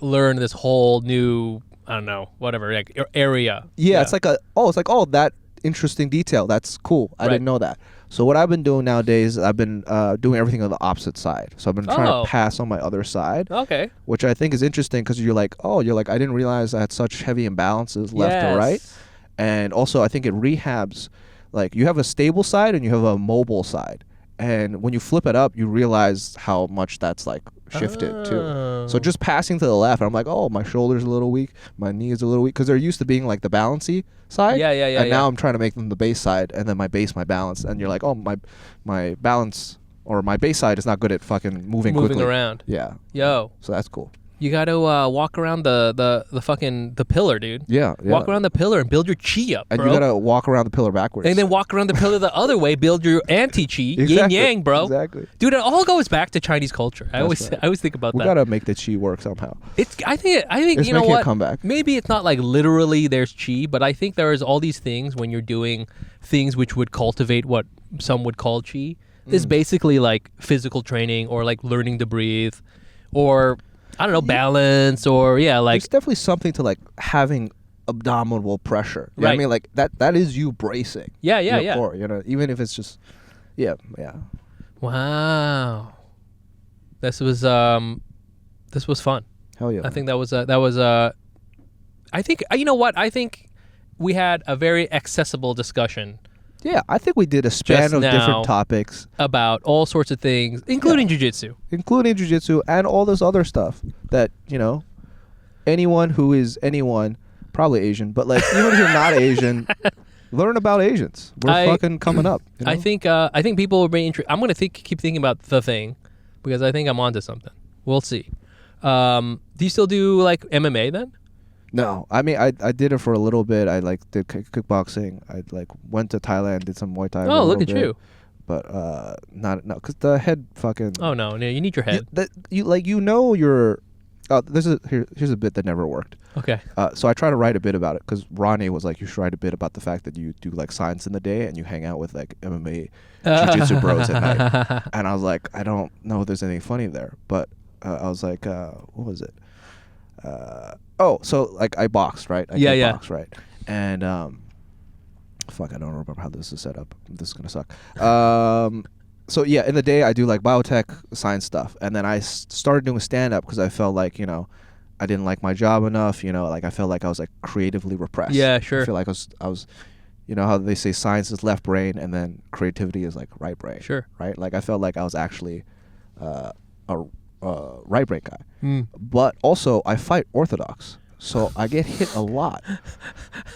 learn this whole new, I don't know, whatever, like area. Yeah, it's like that interesting detail. That's cool. I didn't know that. So what I've been doing nowadays, I've been doing everything on the opposite side. So I've been trying to pass on my other side. Okay. Which I think is interesting because you're like, I didn't realize I had such heavy imbalances left to right. And also I think it rehabs, like you have a stable side and you have a mobile side. And when you flip it up, you realize how much that's like shifted too. So just passing to the left, I'm like, oh, my shoulder's a little weak, my knee is a little weak, because they're used to being like the balancy side. Yeah. And now I'm trying to make them the base side, and then my base, my balance, and you're like, oh, my balance or my base side is not good at fucking moving quickly around. Yeah. Yo, So that's cool. you got to walk around the fucking the pillar, dude. Yeah. Walk around the pillar and build your chi up, and bro. you gotta walk around the pillar backwards. And then walk around the pillar the other way, build your anti-chi, yin Exactly, yang, bro. exactly. Dude, it all goes back to Chinese culture. I That's always right. think about We that. gotta make the chi work somehow. I think It's you know making a what? comeback. Maybe it's not like literally there's chi, but I think there is all these things when you're doing things which would cultivate what some would call chi. There's basically like physical training or like learning to breathe, or I don't know, balance, or like There's definitely something to like having abdominal pressure. You know what I Right. mean? Like that is you bracing. Yeah, your core, even if it's just yeah. Wow. This was fun. Hell yeah. I think that was I think you know what? I think we had a very accessible discussion Yeah, I think we did a span Just of now. different topics, about all sorts of things, including jiu-jitsu. including jiu-jitsu and all this other stuff that, anyone who is anyone, probably Asian, but like even if you're not Asian, learn about Asians. We're fucking coming up. You know? I think people will be interested. I'm going to keep thinking about the thing because I think I'm onto something. We'll see. Do you still do like MMA then? No, I mean I did it for a little bit. I like did kickboxing. I like went to Thailand, did some Muay Thai. Oh, look at you! But because the head fucking. Oh no, you need your head. Here's a bit that never worked. Okay. So I try to write a bit about it because Ronnie was like, you should write a bit about the fact that you do like science in the day and you hang out with like MMA jiu-jitsu bros at night. And I was like, I don't know if there's anything funny there, but I was like, what was it? So like I boxed, right? I kickboxed, right? And fuck, I don't remember how this is set up. This is gonna suck. So yeah, in the day I do like biotech science stuff, and then I started doing stand-up because I felt like I didn't like my job enough. Like I felt like I was like creatively repressed. Yeah, sure. I feel like I was you know how they say science is left brain and then creativity is like right brain. Sure. Right. Like I felt like I was actually a right brain guy, Mm. but also I fight orthodox, so I get hit a lot,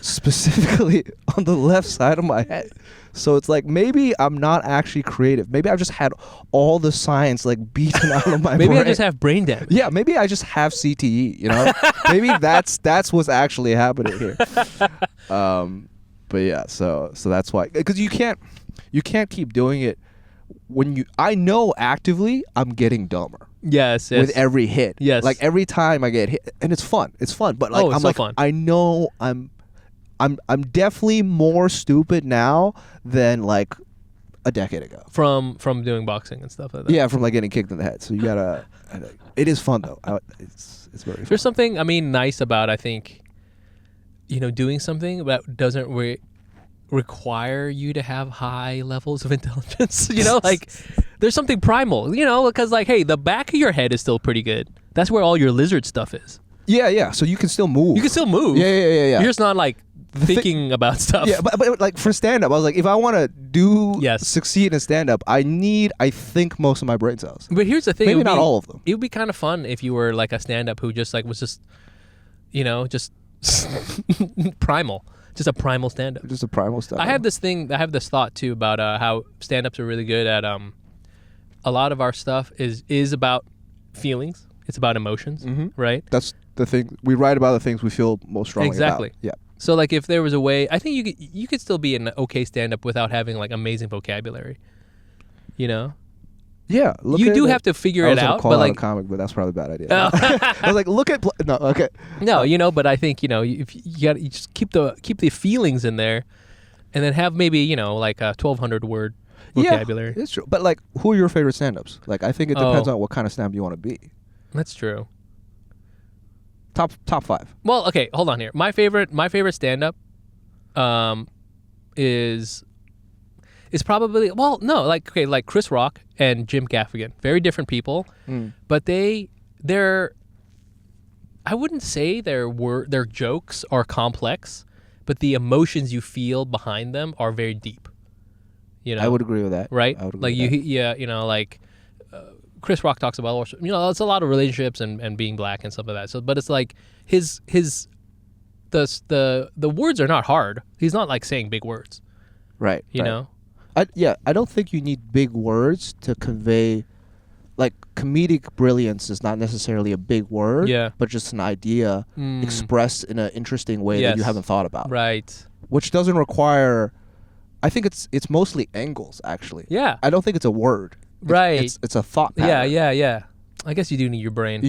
specifically on the left side of my head. So it's like maybe I'm not actually creative. Maybe I've just had all the science like beaten out of my brain. Maybe I just have brain damage. Yeah, maybe I just have CTE. You know, maybe that's what's actually happening here. But yeah, so that's why, because you can't keep doing it when I know actively I'm getting dumber. Yes. With every hit. Yes. Like every time I get hit, and it's fun. It's fun, but like it's I'm so like fun. I know I'm definitely more stupid now than like a decade ago. From doing boxing and stuff like that. Yeah, from like getting kicked in the head. So you gotta. It is fun though. It's very fun. There's something nice about, I think, doing something that doesn't require you to have high levels of intelligence. Like there's something primal. Because like, hey, the back of your head is still pretty good. That's where all your lizard stuff is. Yeah. So you can still move. You can still move. Yeah. You're just not like thinking about stuff. Yeah, but like for stand up, I was like, if I want to succeed in stand up, I think most of my brain cells. But here's the thing. Maybe not all of them. It would be kind of fun if you were like a stand up who just like was just, just primal. Just a primal stand up. Just a primal stand up. I have this thought too about how stand ups are really good at a lot of our stuff is about feelings. It's about emotions, right? That's the thing. We write about the things we feel most strongly exactly. about. Yeah. So like if there was a way, I think you could still be an okay stand up without having like amazing vocabulary. Yeah. You do have to figure it out. Call but out like a comic, but that's probably a bad idea. I was like, look at no, okay. No, but I think if you just keep the feelings in there, and then have maybe like a 1,200 word vocabulary. Yeah, it's true. But like, who are your favorite stand-ups? Like, I think it depends on what kind of stand-up you want to be. That's true. Top 5. Well, okay, hold on here. My favorite stand-up, is probably like Chris Rock and Jim Gaffigan. Very different people, but they're I wouldn't say their jokes are complex, but the emotions you feel behind them are very deep. I would agree with that. Right? I would agree with that. Like Chris Rock talks about, it's a lot of relationships and being black and stuff like that. So, but it's like the words are not hard. He's not like saying big words. Right. You know? I don't think you need big words to convey, like, comedic brilliance is not necessarily a big word, but just an idea expressed in an interesting way that you haven't thought about. Right. Which doesn't require, I think it's mostly angles, actually. Yeah. I don't think it's a word. Right. It's a thought pattern. Yeah. I guess you do need your brain.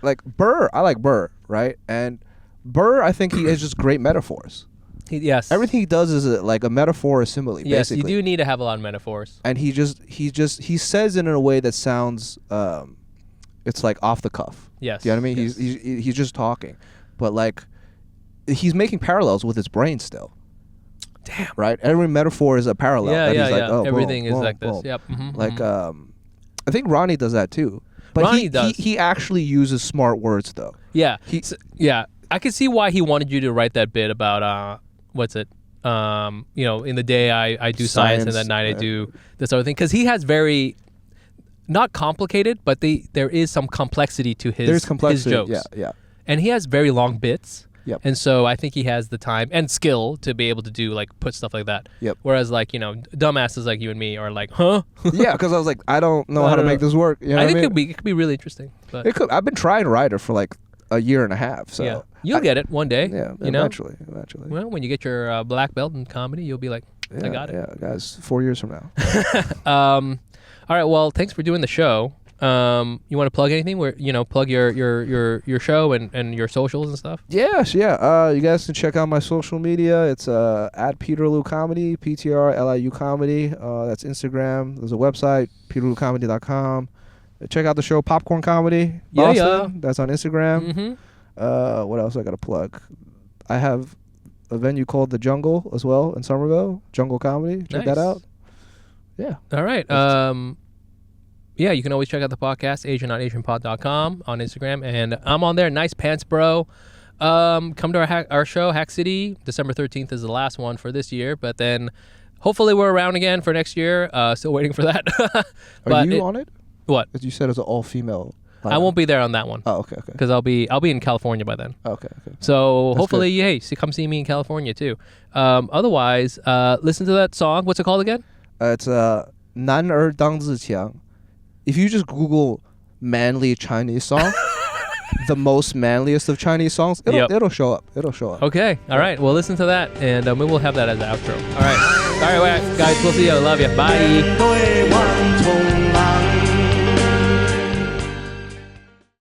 Like Burr, I like Burr, right? And Burr, I think he has just great metaphors. Yes. Everything he does is like a metaphor or simile, yes, basically. you do need to have a lot of metaphors. And he says it in a way that sounds, it's like off the cuff. Yes. Do you know what I mean? Yes. He's just talking. But like, he's making parallels with his brain still. Damn. Right? Every metaphor is a parallel. Yeah, he's like, oh, everything boom, is boom, like this. boom. Yep. Like, I think Ronnie does that too. But Ronnie does. He actually uses smart words though. Yeah. I could see why he wanted you to write that bit about what's it? In the day I do science and at night I do this other thing, because he has very not complicated, but there is some complexity to his jokes. Yeah. And he has very long bits. Yep. And so I think he has the time and skill to be able to do like put stuff like that. Yep. Whereas like dumbasses like you and me are like, huh? Yeah, because I was like, I don't know how to make this work. You know I think what I mean? it could be really interesting. But It could. I've been trying to write it for like a year and a half. So yeah, you'll get it one day. Yeah, you know? eventually. Well, when you get your black belt in comedy, you'll be like, I got it. Yeah, guys, 4 years from now. All right. Well, thanks for doing the show. You want to plug anything? Where plug your show and your socials and stuff. Yes, yeah. You guys can check out my social media. It's at Peterloo Comedy, PTRLIU Comedy. That's Instagram. There's a website, peterloocomedy.com. Check out the show Popcorn Comedy Boston. Yeah. That's on Instagram. What else I got to plug? I have a venue called The Jungle as well in Somerville. Jungle Comedy. Check that out. Yeah. All right. Yeah, you can always check out the podcast, AsianNotAsianPod.com on Instagram, and I'm on there. Nice pants, bro. come to our show, Hack City. December 13th is the last one for this year, but then hopefully we're around again for next year. Still waiting for that. Are you on it? What? As you said, it's an all-female. I won't be there on that one. Oh, okay. Because I'll be in California by then. Okay. So That's hopefully, hey, come see me in California too. Otherwise, listen to that song. What's it called again? It's 男儿当自强. If you just Google manly Chinese song, the most manliest of Chinese songs, it'll show up. Okay. All right. Well, listen to that, and we will have that as the outro. All right, guys. We'll see you. Love you. Bye.